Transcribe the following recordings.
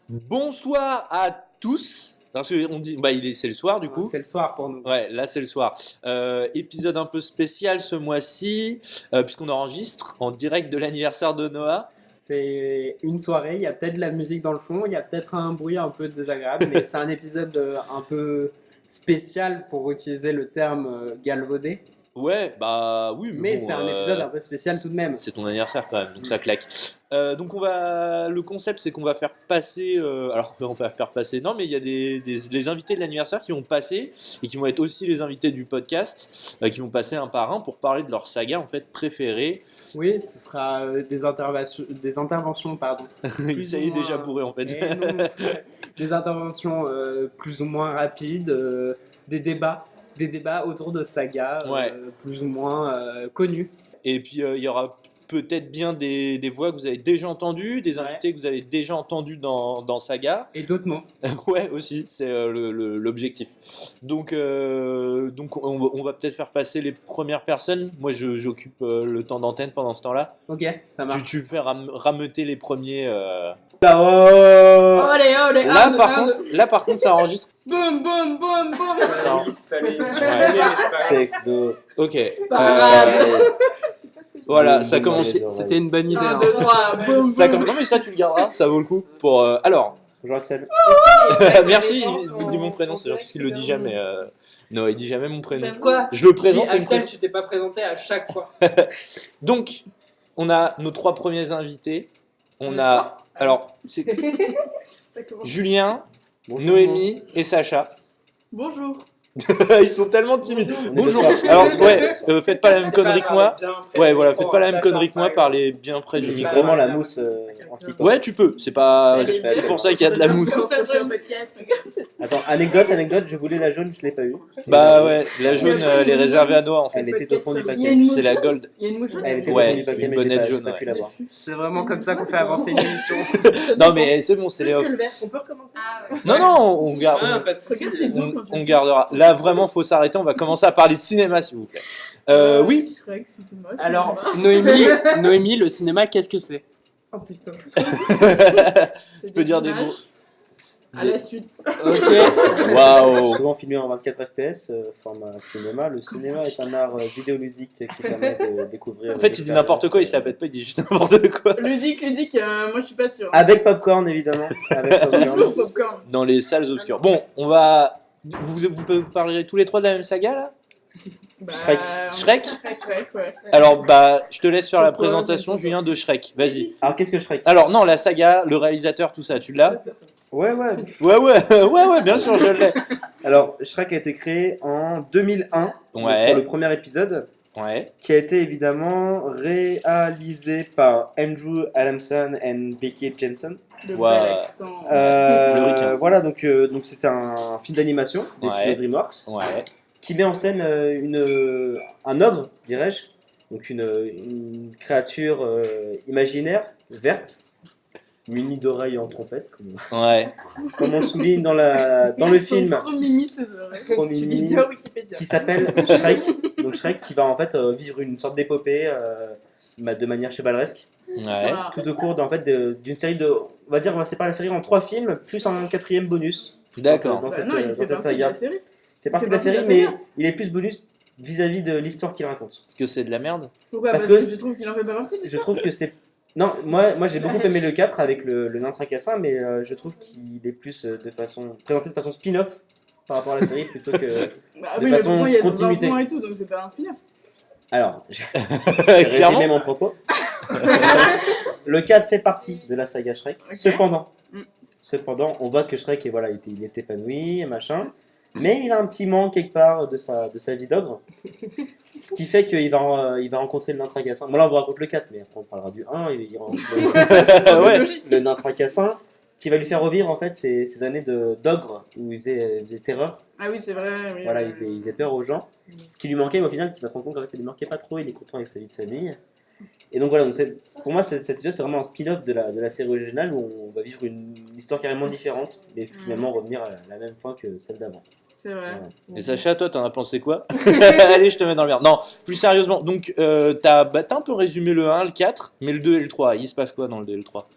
Bonsoir à tous. Parce qu'on dit, c'est le soir du coup. C'est le soir pour nous. Ouais, là c'est le soir. Épisode un peu spécial ce mois-ci, puisqu'on enregistre en direct de l'anniversaire de Noah. C'est une soirée, il y a peut-être de la musique dans le fond, il y a peut-être un bruit un peu désagréable, mais c'est un épisode un peu spécial pour utiliser le terme galvaudé. Ouais, bah oui, Mais bon, c'est un épisode un peu spécial tout de même. c'est ton anniversaire quand même, donc ça claque. Donc le concept c'est qu'on va faire passer, on va faire passer, non mais il y a les invités de l'anniversaire qui vont passer et qui vont être aussi les invités du podcast, qui vont passer un par un pour parler de leur saga en fait préférée. Oui, ce sera des interventions, pardon. Ça y est déjà bourré en fait. Des interventions plus ou moins rapides, des débats autour de sagas plus ou moins connus. Et puis il y aura peut-être bien des voix que vous avez déjà entendues, des invités que vous avez déjà entendus dans Saga. Et d'autres non. Ouais, aussi, c'est l'objectif. Donc on va peut-être faire passer les premières personnes. Moi, j'occupe le temps d'antenne pendant ce temps-là. Ok, ça marche. Tu fais rameuter les premiers. Olé, olé, Là, par contre, ça enregistre. Boum, boum, boum, boum. Techno. Ok. Parade. Voilà, ça commence. C'était une bonne idée. 1, 2, 3, boum, Ça boum. Non, mais ça, tu le garderas, ça vaut le coup. Alors. Bonjour Axel. Merci, il dit mon prénom, c'est gentil qu'il le dit jamais. Non, il dit jamais mon prénom. Quoi? Je le présente. Axel, tu t'es pas présenté à chaque fois. Donc, on a nos 3 premiers invités. On a, alors, c'est Ça commence. Julien, Noémie et Sacha. Bonjour. Ils sont tellement timides. Bonjour. Alors, faites pas la même connerie que moi. Ouais, voilà, faites pas la même connerie que moi, parlez bien près du micro. Vraiment la mousse anti. Ouais, tu peux. C'est pour ça qu'il y a de la mousse. Attends, anecdote, je voulais la jaune, je l'ai pas eu. Bah ouais, la jaune, elle est réservée à Noah en fait. Elle était au fond du Il y a paquet. une mouche C'est la jaune. gold. Il y a une mouche jaune. Elle était Ouais, au fond du paquet, une mais bonnette j'ai jaune, pas pu ouais. la voir. C'est vraiment comme ça qu'on fait avancer une émission. Non mais c'est bon, c'est les Plus off. que le vert. On peut recommencer. Non, on garde. Ah, pas de soucis. Regarde, c'est beau quand tu On gardera. Là, vraiment, faut s'arrêter. On va commencer à parler cinéma, s'il vous plaît. Oui. Shrek, c'est plus moche. Alors, Noémie, le cinéma, qu'est-ce que c'est? Oh putain. Je peux dire des mots. À la suite. Ok. Waouh. Souvent filmé en 24 fps, format cinéma. Le cinéma est un art vidéoludique qui permet de découvrir. En fait, il dit n'importe quoi, il se la pète pas, il dit juste n'importe quoi. Ludique, moi je suis pas sûre. Avec popcorn, évidemment. Avec Toujours popcorn. popcorn. Dans les salles obscures. Bon, on va. Vous parlerez tous les 3 de la même saga là? Bah, Shrek, ouais. Alors, je te laisse faire la présentation, Julien, de Shrek. Vas-y. Alors, qu'est-ce que Shrek? Alors, non, la saga, le réalisateur, tout ça, tu l'as? Ouais. Ouais, bien sûr, je l'ai. Alors, Shrek a été créé en 2001 pour le premier épisode, Ouais. qui a été évidemment réalisé par Andrew Adamson et Becky Jensen. Le Ouais. bel accent. Le requin. Voilà, donc c'est un film d'animation des studios DreamWorks Ouais. qui met en scène un ogre, dirais-je, donc une créature imaginaire, verte, munie d'oreilles en trompette, comme on le souligne dans le film. Trop mimi ces oreilles. Trop Tu lis mimi. bien Wikipédia. Qui s'appelle Shrek. Donc Shrek qui va en fait vivre une sorte d'épopée de manière chevaleresque, Ouais. Voilà. tout au cours d'une série de, on va dire, on va séparer la série en 3 films plus un 4e bonus. D'accord. Dans Bah cette, non, il dans fait cette partie de saga. la série. Il fait partie de la série, mais il est plus bonus vis-à-vis de l'histoire qu'il raconte. Est-ce que c'est de la merde? Pourquoi? Parce Parce que que je trouve qu'il en fait pas partie. Je trouve que c'est. Non, moi j'ai beaucoup aimé le 4 avec le nain tracassin, mais je trouve qu'il est plus présenté de façon spin-off par rapport à la série plutôt que. Bah de oui, mais façon pourtant il y a des continuité. enfants et tout, donc c'est pas un spin-off. Alors, je vais Clairement. résumer mon propos. Le 4 fait partie de la saga Shrek. Ok. Cependant, on voit que Shrek il est épanoui, machin. Mais il a un petit manque quelque part de sa vie d'ogre. Ce qui fait qu'il va rencontrer le nain tracassin. Bon là on vous raconte le 4, mais après on parlera du 1. Il rencontre Ouais. le nain tracassin qui va lui faire revivre en fait ces années d'ogre où il faisait terreur. Ah oui, c'est vrai. Oui, Voilà, oui, il faisait peur aux gens. Ce qui lui manquait, mais au final, il va se rendre compte qu'en fait ça lui manquait pas trop, il est content avec sa vie de famille. Et donc voilà, pour moi cet épisode c'est vraiment un spin-off de la série originale où on va vivre une histoire carrément différente, mais finalement revenir à la même fin que celle d'avant. C'est vrai. Et Sacha, toi, t'en as pensé quoi? Allez, je te mets dans le merde. Non, plus sérieusement, donc t'as un peu résumé le 1, le 4, mais le 2 et le 3, il se passe quoi dans le 2 et le 3?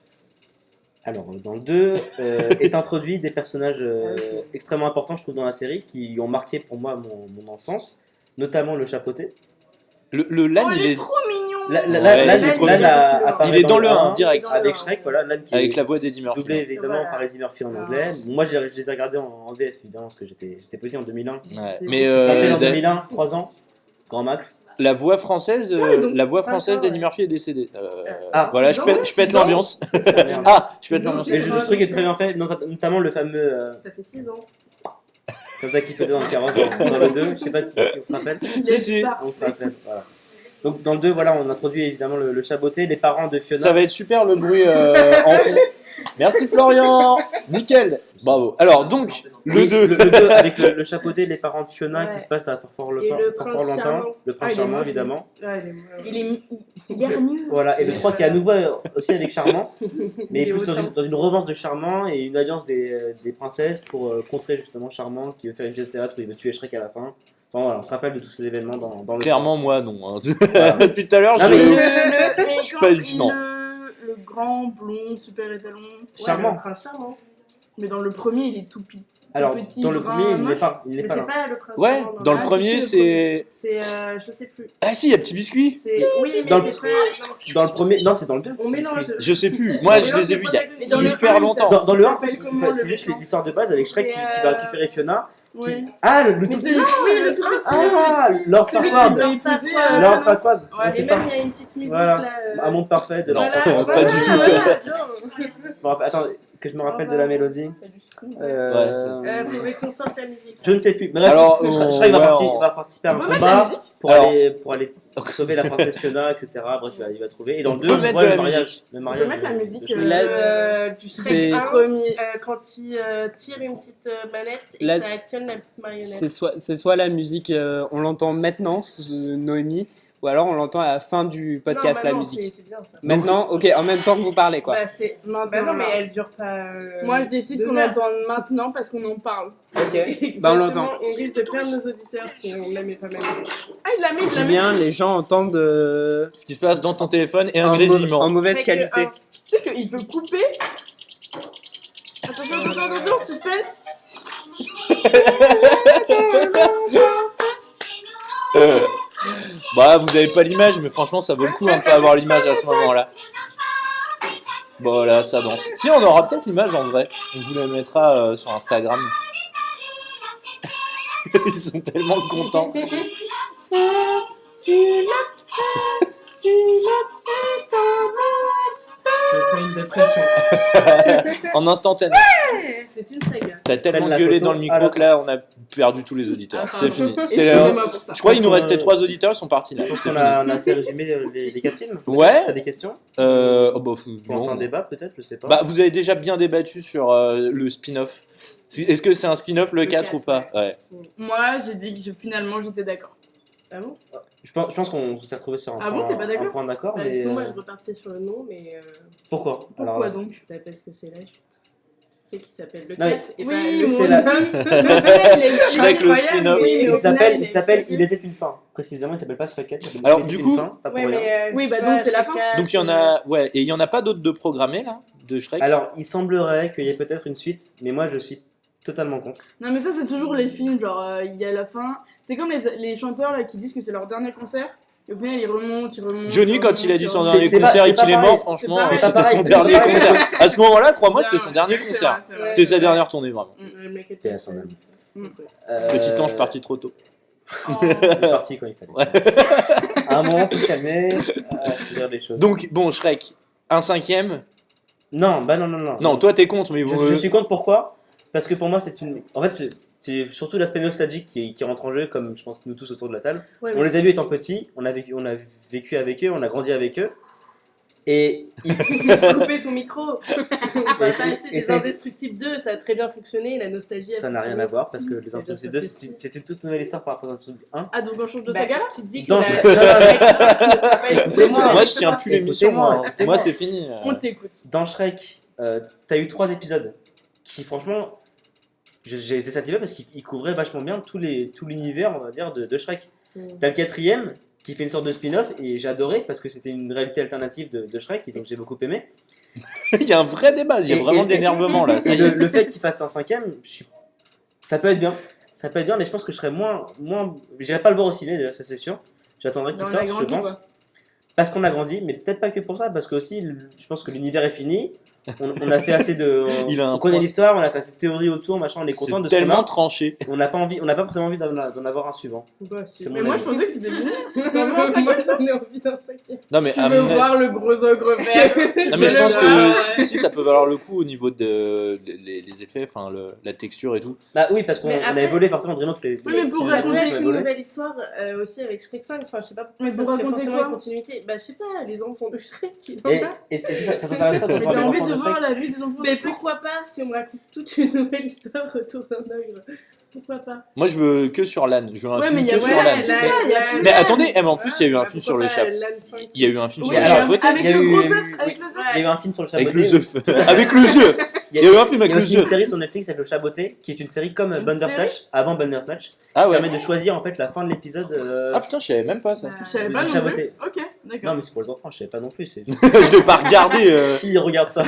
Alors, dans le 2, est introduit des personnages extrêmement importants, je trouve, dans la série, qui ont marqué pour moi mon enfance, notamment le chapeauté. Le LAN, Oh, il il est est trop mignon. il est trop Lan mignon. apparaît Il est dans le 1, 1, direct. avec Shrek, voilà, Lan qui avec est la voix d'Eddie Murphy. doublé évidemment Voilà. par Eddie Murphy en anglais. Moi, je les ai regardés en VF, évidemment, parce que j'étais petit en 2001. Ouais. Des Mais Ça s'appelle en da- 2001, 3 ans, grand max. la voix française, ils ont la voix 5 française ans, d'Eddie ouais. Murphy est décédée. Ah, Voilà, 6 je ans, pète 6 ans. l'ambiance. Merde. Ah, je pète l'ambiance. Mais le truc est très bien fait, notamment le fameux Ça fait 6 ans. comme ça qu'il faisait dans le carrosse dans le 2, je sais pas si on se rappelle. Si. On se rappelle, voilà. Donc dans le 2, voilà, on introduit évidemment le chaboté, les parents de Fiona. Ça va être super le bruit en fond. Merci Florian. Nickel. Bravo. Alors donc, le Oui, 2. le 2 avec le chapeauté, les parents de Fiona Ouais. qui se passe à Fort Et le prince lointain, charmant. le prince Ah, il est charmant moche, évidemment. Ouais, Il est hargneux. Voilà, et le 3 qui est à nouveau aussi avec Charmant, mais Il est plus dans autant. une revanche de Charmant et une alliance des princesses pour contrer justement Charmant qui veut faire une pièce de théâtre où il veut tuer Shrek à la fin. Enfin, voilà, on se rappelle de tous ces événements dans le Clairement, moi, non. hein. Voilà. Depuis tout à l'heure, Non, je. mais Je suis pas hallucinant. Le grand blond super étalon. Charmant. Le prince charmant. Mais dans le premier, il est tout petit. Alors, tout petit, dans le brun, premier, il n'est moche. pas Mais là. c'est pas le prince Ouais, charmant. dans le Ah, premier, si, c'est. C'est, je sais plus. Ah si, il y a Petit Biscuit. C'est, oui, mais Dans le- c'est pas. Dans le premier, non, c'est dans le 2. On mélange. Je sais plus. Moi, je les ai vus il y a Mais dans le hyper un, longtemps. Dans le Ça 1, s'appelle comment, c'est le juste méchant l'histoire de base avec Shrek qui C'est, va récupérer Fiona. Ouais. Ah, le Mais tout c'est petit. oui, le tout petit. Ah, Lord Celui qui Farquaad. veut épouser. Lord Farquaad. Ouais, Ouais, Et c'est ça. même, il y a une petite musique Voilà. là. Un monde parfait de Non. Lord Voilà, Pas du tout. voilà, non. Je me rappelle- Attends, que je me rappelle de la mélodie. Faudrait qu'on sorte la musique. Je ne sais plus. Bref, Alors, Shrek va participer à un On peut mettre la combat musique pour aller sauver la princesse Fiona, etc. Bref, il va trouver. Et dans On le peut 2, on mettre voit de le la mariage. Le On mariage peut mettre la de musique Shrek. Du C'est- Shrek 1, premier. quand il tire une petite manette et La- ça actionne la petite marionnette. C'est soit la musique, on l'entend maintenant, Noémie, ou alors on l'entend à la fin du podcast, la musique. C'est bien ça. Maintenant, ok, en même temps que vous parlez, quoi. Bah, bah non, mais elle dure pas. Moi, je décide 2 qu'on heures. entend maintenant parce qu'on en parle. Ok, Exactement, bah on l'entend. On risque de perdre nos auditeurs si on la met pas mal. Ah, il l'a mis, il l'a mis. Julien, les gens entendent Ce qui se passe dans ton téléphone et un en grésillement. mauvaise Shrek qualité. 1. Tu sais qu'il peut couper. Attention, suspense. Bah, vous avez pas l'image, mais franchement, ça vaut le coup un peu avoir l'image à ce moment-là. Bon, voilà, ça danse. Si, on aura peut-être l'image en vrai. On vous la mettra sur Instagram. Ils sont tellement contents. Je fais une dépression. En instantané. C'est une saga. T'as tellement la gueulé photo. dans le micro Ah, que là, on a perdu tous les auditeurs. Ah, C'est pardon. fini. C'était Excusez-moi pour ça. Je crois qu'il nous Je pense restait qu'on- 3 auditeurs, ils sont partis là. Je pense C'est qu'on fini. a assez résumé les 4 films. Ouais. T'as des questions Oh, bah, Pour lancer non. un débat peut-être, je sais pas. Bah, vous avez déjà bien débattu sur le spin-off. Est-ce que c'est un spin-off le 4 ou pas? Ouais. Moi, j'ai dit que finalement, j'étais d'accord. Ah bon? Je pense qu'on s'est retrouvé sur un Ah bon, point, t'es pas d'accord un point d'accord, Bah, mais du coup, moi je repartais sur le nom, mais. pourquoi Pourquoi là, donc? Bah, parce que c'est la suite. C'est qui s'appelle le Non, mais- 4 et Oui, pas c'est le la- 5. Le fait, il est Shrek, le incroyable, spin-off. oui, mais au il s'appelle final, il s'appelle Il était une fin. Précisément, il s'appelle pas Shrek 4. Alors, du coup- pas pour Ouais, rien. mais. Oui, bah, tu donc, vois, c'est la Shrek fin. 4, Donc il y en a, ouais, et il y en a pas d'autres de programmés là, de Shrek. Alors, il semblerait qu'il y ait peut-être une suite, mais moi je suis totalement contre. Non, mais ça, c'est toujours les films. Genre, il y a la fin. C'est comme les chanteurs là qui disent que c'est leur dernier concert. Et au final, ils remontent. Johnny, quand il a dit son C'est- dernier c'est pas- concert et c'est pas qu'il est pareil. mort, franchement, C'est pas c'était pareil. son C'est dernier pas pareil. concert. À ce moment-là, crois-moi, c'était Non, son dernier c'est concert. vrai, c'est vrai. C'était sa dernière tournée, vraiment. T'es à son âme. Petit ange parti trop tôt. Il est parti quand il fallait. Ouais. À un moment, faut se calmer, faut dire des choses. Donc, bon, Shrek, un 5ème. Non, bah non. Non, toi t'es contre, mais Je suis contre pourquoi? Parce que pour moi, c'est une. En fait, c'est surtout l'aspect nostalgique qui rentre en jeu, comme je pense nous tous autour de la table. Ouais, On les a vus étant petits, on a vécu avec eux, on a grandi avec eux. Et couper son micro. On va pas essayer et des c'est- Indestructibles 2, ça a très bien fonctionné, la nostalgie ça a n'a rien fonctionné. à voir parce que les C'est Indestructibles bien 2, sûr que si. c'est une toute nouvelle histoire par rapport aux Indestructibles 1. Ah, donc on change de Bah, saga là? qui te dit que Dans la- ce- la- ne sera pas Écoutez-moi, Moi je tiens plus l'émission, Écoutez-moi, moi. écoutez-moi. Moi c'est fini. On t'écoute. Dans Shrek, t'as eu 3 épisodes qui, franchement, j'ai été satisfait parce qu'ils couvraient vachement bien tout l'univers, on va dire, de Shrek. Mm. T'as le 4ème qui fait une sorte de spin-off et j'ai adoré parce que c'était une réalité alternative de Shrek et donc j'ai beaucoup aimé. Il y a un vrai débat, il y a vraiment de l'énervement là. Ça Et y est. le fait qu'il fasse un 5ème, ça peut être bien. Ça peut être bien, mais je pense que je serais moins. J'irai pas le voir au ciné, déjà, ça c'est sûr. J'attendrai qu'il On a sorte, je grandi, pense. quoi. Parce qu'on a grandi, mais peut-être pas que pour ça, parce que aussi, je pense que l'univers est fini. On a fait assez de. Il a un on connaît point. l'histoire, on a fait assez de théories autour, machin, on est content de C'est ce qu'on tellement a. tranché. On n'a pas envie, on n'a pas forcément envie d'en avoir un suivant. Bah, si. C'est Mais mon moi, avis. je pensais que c'était fini. T'en veux un Moi, cinquième j'en ai envie d'un cinquième. Non mais, Tu à veux mon avis- voir le gros ogre vert. non, mais je pense Ah que si ça peut valoir le coup au niveau les effets, enfin la texture et tout. Bah oui, parce qu'on Mais on a après- évolué forcément vraiment tous les. Oui, mais pour six ça ans, peut raconter on a être une évolué. nouvelle histoire aussi avec Shrek 5. Enfin, je sais pas. Mais ça pour serait raconter forcément quoi une continuité. Bah, je sais pas, les enfants de Shrek. Et ça t'intéresse pas de Mais voir t'as les envie enfants de de voir Shrek la vie des enfants. Mais pourquoi pas si on me raconte toute une nouvelle histoire autour d'un ogre? Pourquoi pas? Moi je veux que sur l'âne, je veux un Ouais, film mais il y a que sur ouais, l'âne. c'est ça, il y a Mais attendez, mais en plus il y a eu un Bah, film pourquoi sur le pas chapeau. l'âne 5? Il y a eu un film Oui, sur le alors, chapeauté. avec il y a le eu- gros œuf, oui. avec le œuf. Il y a eu un film sur le Avec chaboté. le œuf. Avec le œuf. Il y a eu un film Il y avec a le aussi une œuf. série sur Netflix avec le chaboté, qui est une série comme Une Bandersnatch, avant Bandersnatch, Ah qui ouais. permet de choisir en fait la fin de l'épisode. Ah putain, je savais même pas ça. Bah, Je savais Du pas non plus. chaboté. Ok, Non, d'accord. mais c'est pour les enfants, je savais pas non plus. Je l'ai pas regardé. Qui regarde ça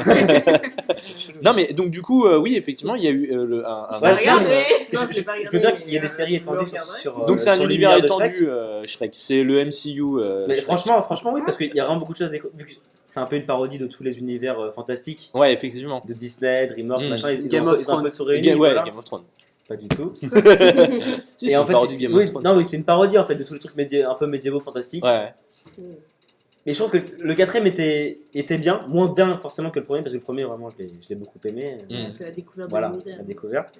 Non mais donc du coup oui effectivement il y a eu un Ouais, Regardez. Non, Je je l'ai pas je veux bien regardé, qu'il y ait des séries je étendues le sur. regarderai. sur, donc c'est un sur univers l'univers de Shrek. étendu Shrek. C'est le MCU. Mais Shrek. franchement, oui, parce qu'il y a vraiment beaucoup de choses à découvrir. Vu que c'est un peu une parodie de tous les univers fantastiques Ouais effectivement. de Disney, DreamWorks, Mm. machin. Ils Game ont of ils ont un peu Thrones. tout réuni. Ouais voilà. Game of Thrones. Pas du tout. Si, Et c'est en une fait, parodie de Game oui, of Thrones. non, oui, c'est une parodie en fait de tous les trucs un peu médiévaux, fantastiques. Ouais. Mais je trouve que le 4ème était bien, moins bien forcément que le premier, parce que le premier vraiment je l'ai beaucoup aimé. Mm. C'est la découverte Voilà, de l'univers. la découverte.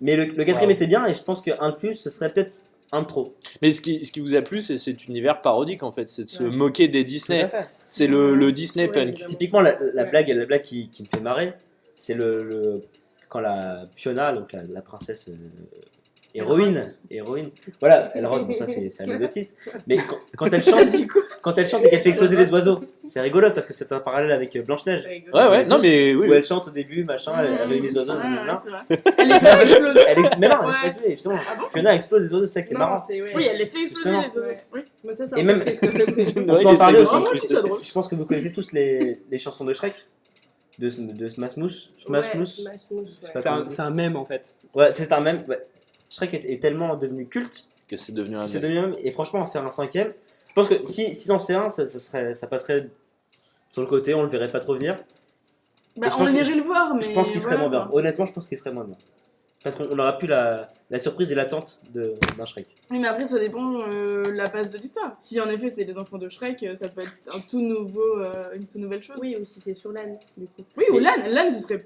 Mais le 4ème était bien, et je pense qu'un de plus, ce serait peut-être un de trop. Mais ce qui vous a plu c'est cet univers parodique en fait, c'est de se Ouais. moquer des Tout à Disney. fait. C'est le Disney Ouais, punk. évidemment. Typiquement, la Ouais. blague qui me fait marrer, c'est quand la Fiona, donc la princesse héroïne, voilà, elle rock, bon ça c'est anecdotique, mais quand elle chante, et qu'elle fait exploser des oiseaux, c'est rigolo parce que c'est un parallèle avec Blanche-Neige. Ouais ouais non mais oui. Où elle chante au début, machin, elle réunit les oiseaux, Ouais, nanana. ouais, c'est vrai. Elle les fait exploser. Mais non, Ouais. elle fait exploser, justement. Ah bon Fiona explose les oiseaux, c'est ça qui est Non, marrant. c'est ouais. Oui, elle les fait exploser Justement. les oiseaux. Ouais. Oui. Mais ça, c'est Et un même- peu triste. On Ouais, peut en il parler essaie aussi. Oh, moi, je trouve ça drôle. Je pense que vous connaissez tous les chansons de Shrek, de Smash Mousse. Ouais, Smash Mousse. Smash Mousse, ouais. C'est un mème en fait. Ouais, c'est un mème. Ouais. Shrek est tellement devenu culte, Que c'est devenu un. c'est devenu un mème. Et franchement, en faire un 5ème, je pense que si on faisait un, ça passerait sur le côté, on le verrait pas trop venir. Bah, je on pense que- irait le voir, mais. Je pense qu'il serait voilà, moins bien. quoi. Honnêtement, je pense qu'il serait moins bien. Parce qu'on n'aura plus la surprise et l'attente d'un Shrek. Oui, mais après, ça dépend de la base de l'histoire. Si en effet c'est les enfants de Shrek, ça peut être un tout nouveau, une toute nouvelle chose. Oui, ou si c'est sur l'âne, du coup. Oui, ou l'âne, ce serait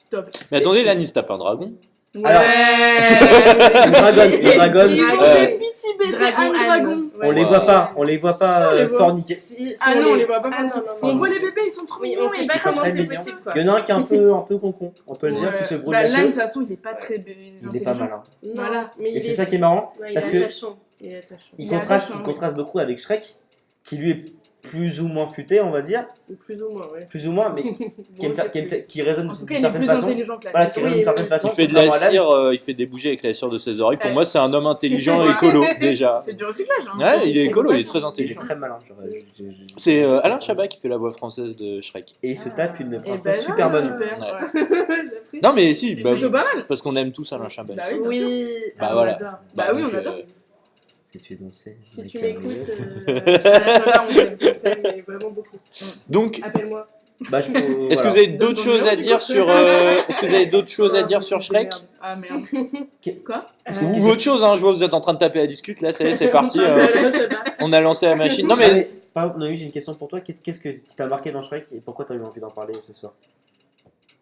top. Mais attendez, Lannis tape un dragon. Alors, les dragons, Ils ont Ouais. des petits bébés ânes dragons. on les voit pas, on les voit Si, pas on les voit. forniquer. Ah non, on les voit pas. Ah non, forniquer. non, non. On voit les bébés, ils sont trop Oui, mignons. on sait et pas ils sont comment très c'est mignons. possible, quoi. Il y en a un qui est un peu concon, on peut le dire, Ouais. qui se brûle Bah, la l'âne, de queue. toute façon, il est pas très Il est intelligent. pas malin. Non, Voilà. mais Et il c'est est... ça qui est marrant, Ouais, il parce est que attachant. Il est attachant. il Il est contraste, attachant, il oui. contraste beaucoup avec Shrek, qui lui est plus ou moins futé, on va dire, Plus ou moins, ouais. plus ou moins, mais qui résonne En tout d'une cas, il est certaine plus façon. intelligent que l'âne. Voilà, qui résonne d'une Oui, certaine oui. façon. Il fait de contrairement à la l'âne. cire, il fait des bougies avec la cire de ses oreilles. Pour Ouais. moi, c'est un homme intelligent et Ouais. écolo déjà. C'est du recyclage. Hein. Ouais, il est écolo, il est très Il est intelligent. très malin. genre, C'est Alain Chabat qui fait la voix française de Shrek. Et il se tape une Et ben, princesse super bonne. Super, Ouais. ouais. Non mais si, C'est bah, Plutôt pas mal. parce qu'on aime tous Alain Chabat. Bah oui, bien sûr. Oui, Bah on voilà. adore. Bah oui, on donc, adore. Si tu es dansé. Si avec tu un m'écoutes, milieu. Là, on t'aime. je t'aime, mais vraiment beaucoup. Donc, Appelle-moi. Bah, est-ce voilà. que vous avez Donne d'autres ton choses à numéro, dire du sur Est-ce que vous avez d'autres choses à dire sur Shrek Ah merde. Quoi ou autre chose hein, je vois que vous êtes en train de taper la discute là, ça y est, c'est parti. Je sais pas. On a lancé la machine. Non Ah, mais mais, par exemple, Noémie, j'ai une question pour toi. Qu'est-ce qui t'a marqué dans Shrek et pourquoi t'as eu envie d'en parler ce soir?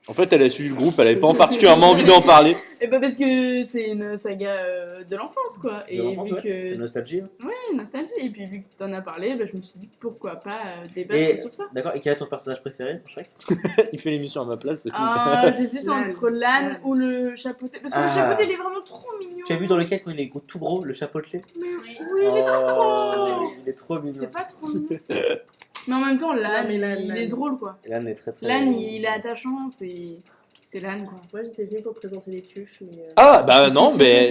en fait, elle a suivi le groupe, elle avait pas particulièrement envie d'en parler. Et bah parce que c'est une saga de l'enfance quoi. De Et l'enfance, vu ouais. que De nostalgie. ouais, nostalgie. Et puis vu que t'en as parlé, bah, je me suis dit pourquoi pas débattre Et sur ça. d'accord. Et quel est ton personnage préféré dans Shrek? Il fait l'émission à ma place, c'est tout. Ah, j'hésite L'âne. entre l'âne ou le chapeauté. Parce que le Ah. chapeauté il est vraiment trop mignon. Tu as vu dans lequel quand il est tout gros, le chapeautelé? Mais oui, il est Oh, il est trop mignon. c'est pas trop mignon. Mais en même temps, l'âne, mais l'âne, il est l'âne. drôle quoi. L'âne est très très. L'âne, il est attachant, c'est l'âne quoi. Moi, j'étais venue pour présenter les tuches, mais... Ah bah non, mais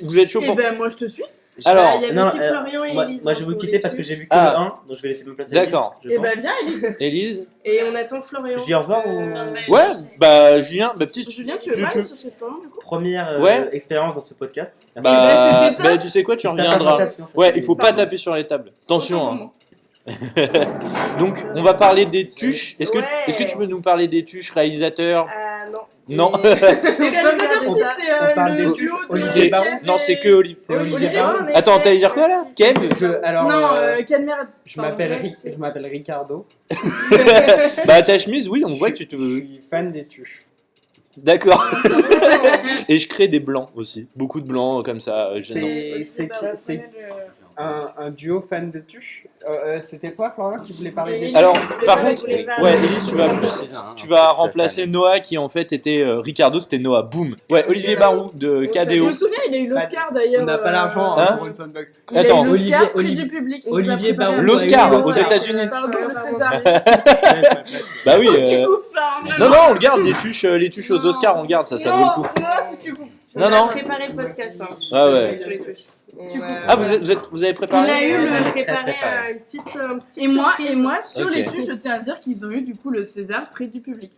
vous êtes chaud Et pour. ben moi je te suis. Alors, il y avait non, aussi Florian et Moi, Elise. moi, je vais vous pour quitter les parce que tuches. j'ai vu que Ah. le 1, donc je vais laisser me placer. D'accord. Je Et bah pense. viens, Elise. Élise. Et on attend Florian. Je dis au revoir ou. Ouais, bah Julien, bah peut-être Julien, tu veux pas aller chercher Florian du coup Première Ouais. expérience dans ce podcast. bah, bah, c'était bah, top. tu sais quoi, tu tapes sur la reviendras. table, sinon ça Ouais, fait- il faut pas Pardon. taper sur les tables. Attention. Autant Hein. pour moi. Donc, on va parler des tuches. Est-ce que, Ouais. est-ce que tu peux nous parler des tuches, réalisateurs? Ah non. Non. Les réalisateurs, On si, parle- c'est on parle le des duo tuches. de Olivier Kev Baron. et- Non, c'est que Olivier. C'est Olivier Olivier Baron. Baron. Attends, t'allais dire quoi là? Kev? Alors, Non, quelle merde. je m'appelle merci. je m'appelle Ricardo. Bah, ta chemise, oui, on voit que tu te. Je suis fan des tuches. D'accord. Et je crée des blancs aussi. Beaucoup de blancs comme ça. Gênant. C'est un duo fan de tuches. C'était toi, Florian, qui voulait parler des Et- tuches? Alors, Mais par voilà, contre, vous voulez pas- ouais, Élise, tu vas remplacer Noah qui en fait était Ricardo, c'était Noah. Boum. Ouais, Olivier Barou de Je KDO. me souviens, il a eu l'Oscar d'ailleurs. On n'a pas l'argent Hein pour une soundbug. Il a Attends, eu l'Oscar, prix Olivier- du public. Olivier Barou. L'Oscar Ouais, aux l'Oscar. États-Unis. Pardon, le Pardon. César. Bah oui. Faut que tu coupes ça, hein, vraiment. Non, non, on le garde, les tuches aux Oscars, on le garde, ça vaut le coup. Non, faut que tu coupes. Non, On a non. préparé le podcast. Hein. Ah ouais. Sur les tuches. Tu coupes. Ah, vous avez préparé? Il a eu On le- a préparé préparé. une petite Et moi, sur Ok. les tuches, je tiens à dire qu'ils ont eu du coup le César prix du public.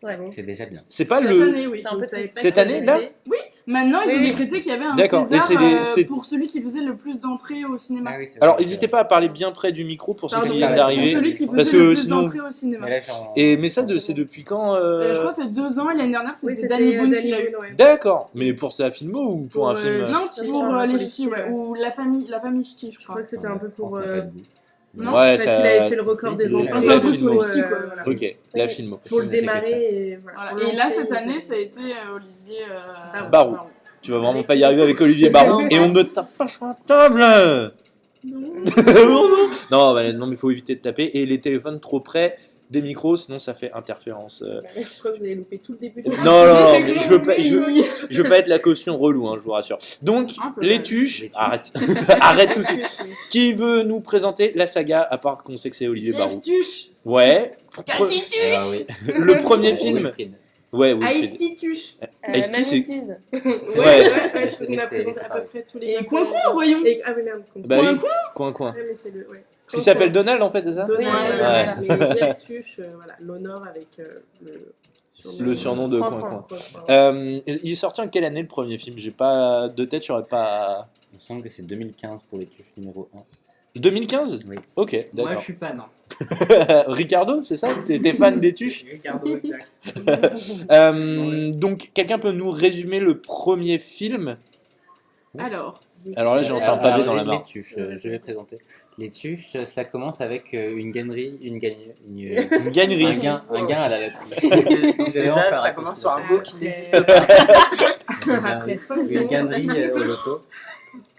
Ouais. C'est déjà bien. C'est pas Cette le. année, oui. C'est un peu triste. Cette année, là Maintenant, ils ont Oui. décrété qu'il y avait un D'accord. Et César c'est pour celui qui faisait le plus d'entrées au cinéma. Ah oui, c'est Alors, vrai, n'hésitez pas à parler bien près du micro pour ceux Pardon, qui viennent pour pour d'arriver. celui qui Parce faisait que le plus sinon- d'entrées au cinéma. Mais là, j'en- Et mais ça, c'est depuis quand Je crois que c'est 2 ans et l'année dernière, Oui, c'était Danny Boone qui l'a eu. ouais. D'accord. Mais pour sa filmo ou pour un film Non, Ch'ti, pour je les crois, ch'tis, ouais. ouais. Ou la famille Ch'ti, je Je crois. crois que c'était un peu pour. On a pas de goût. Non, Ouais, parce qu'il avait fait le record des c'est- entrées. Enfin, c'est un truc filmo. sur les ch'tis, quoi. Voilà. Ok, la filmo. Pour le démarrer et voilà. Voilà. Et là, cette année, ça a été Olivier Barou. Tu vas vraiment pas y arriver avec Olivier Barou et on ne tape pas sur la table. Non, bah, non, mais faut éviter de taper et les téléphones trop près des micros, sinon ça fait interférence. Je crois que vous avez loupé tout le début. Non, non, non, mais je veux pas être la caution relou, hein, je vous rassure. Donc, Un peu, les ouais. tuches, arrête, arrête tout de suite. Qui veut nous présenter la saga, à part qu'on sait que c'est Olivier Barou? Tuche. Ouais. Ah oui. Le premier film. Wilfried. Ouais, Wilfried. Ice-T Tuche. Ice-T, c'est- Ouais, Ouais. on a C'est présenté à peu pareil. près tous les. Et personnages. Coin, voyons. Ah oui, merde. Bah Coin, oui, coin. Ouais, mais c'est le. Ouais. Parce qu'il s'appelle Donald en fait, c'est ça? Donald, Ouais. voilà. Mais Jeff Tuche, voilà, l'honneur avec Le surnom de Coin. Coin. Il est sorti en quelle année le premier film? J'ai pas de tête, j'aurais pas. Il me semble que c'est 2015 pour les tuches numéro 1. 2015? Oui. Ok, Moi, je d'accord. suis fan. Hein. Ricardo, c'est ça? T'es fan des tuches? Ricardo, exact. Donc, quelqu'un peut nous résumer le premier film? Alors, Alors là, j'ai lancé un pavé dans la les mare. tuches, je vais présenter. Les tuches, ça commence avec une gagnerie, Une un gagnerie. gain à la lettre. Donc Je vais en déjà, faire ça un commence petit sur un dessin. mot qui n'existe pas. Après 5 Une gagnerie au loto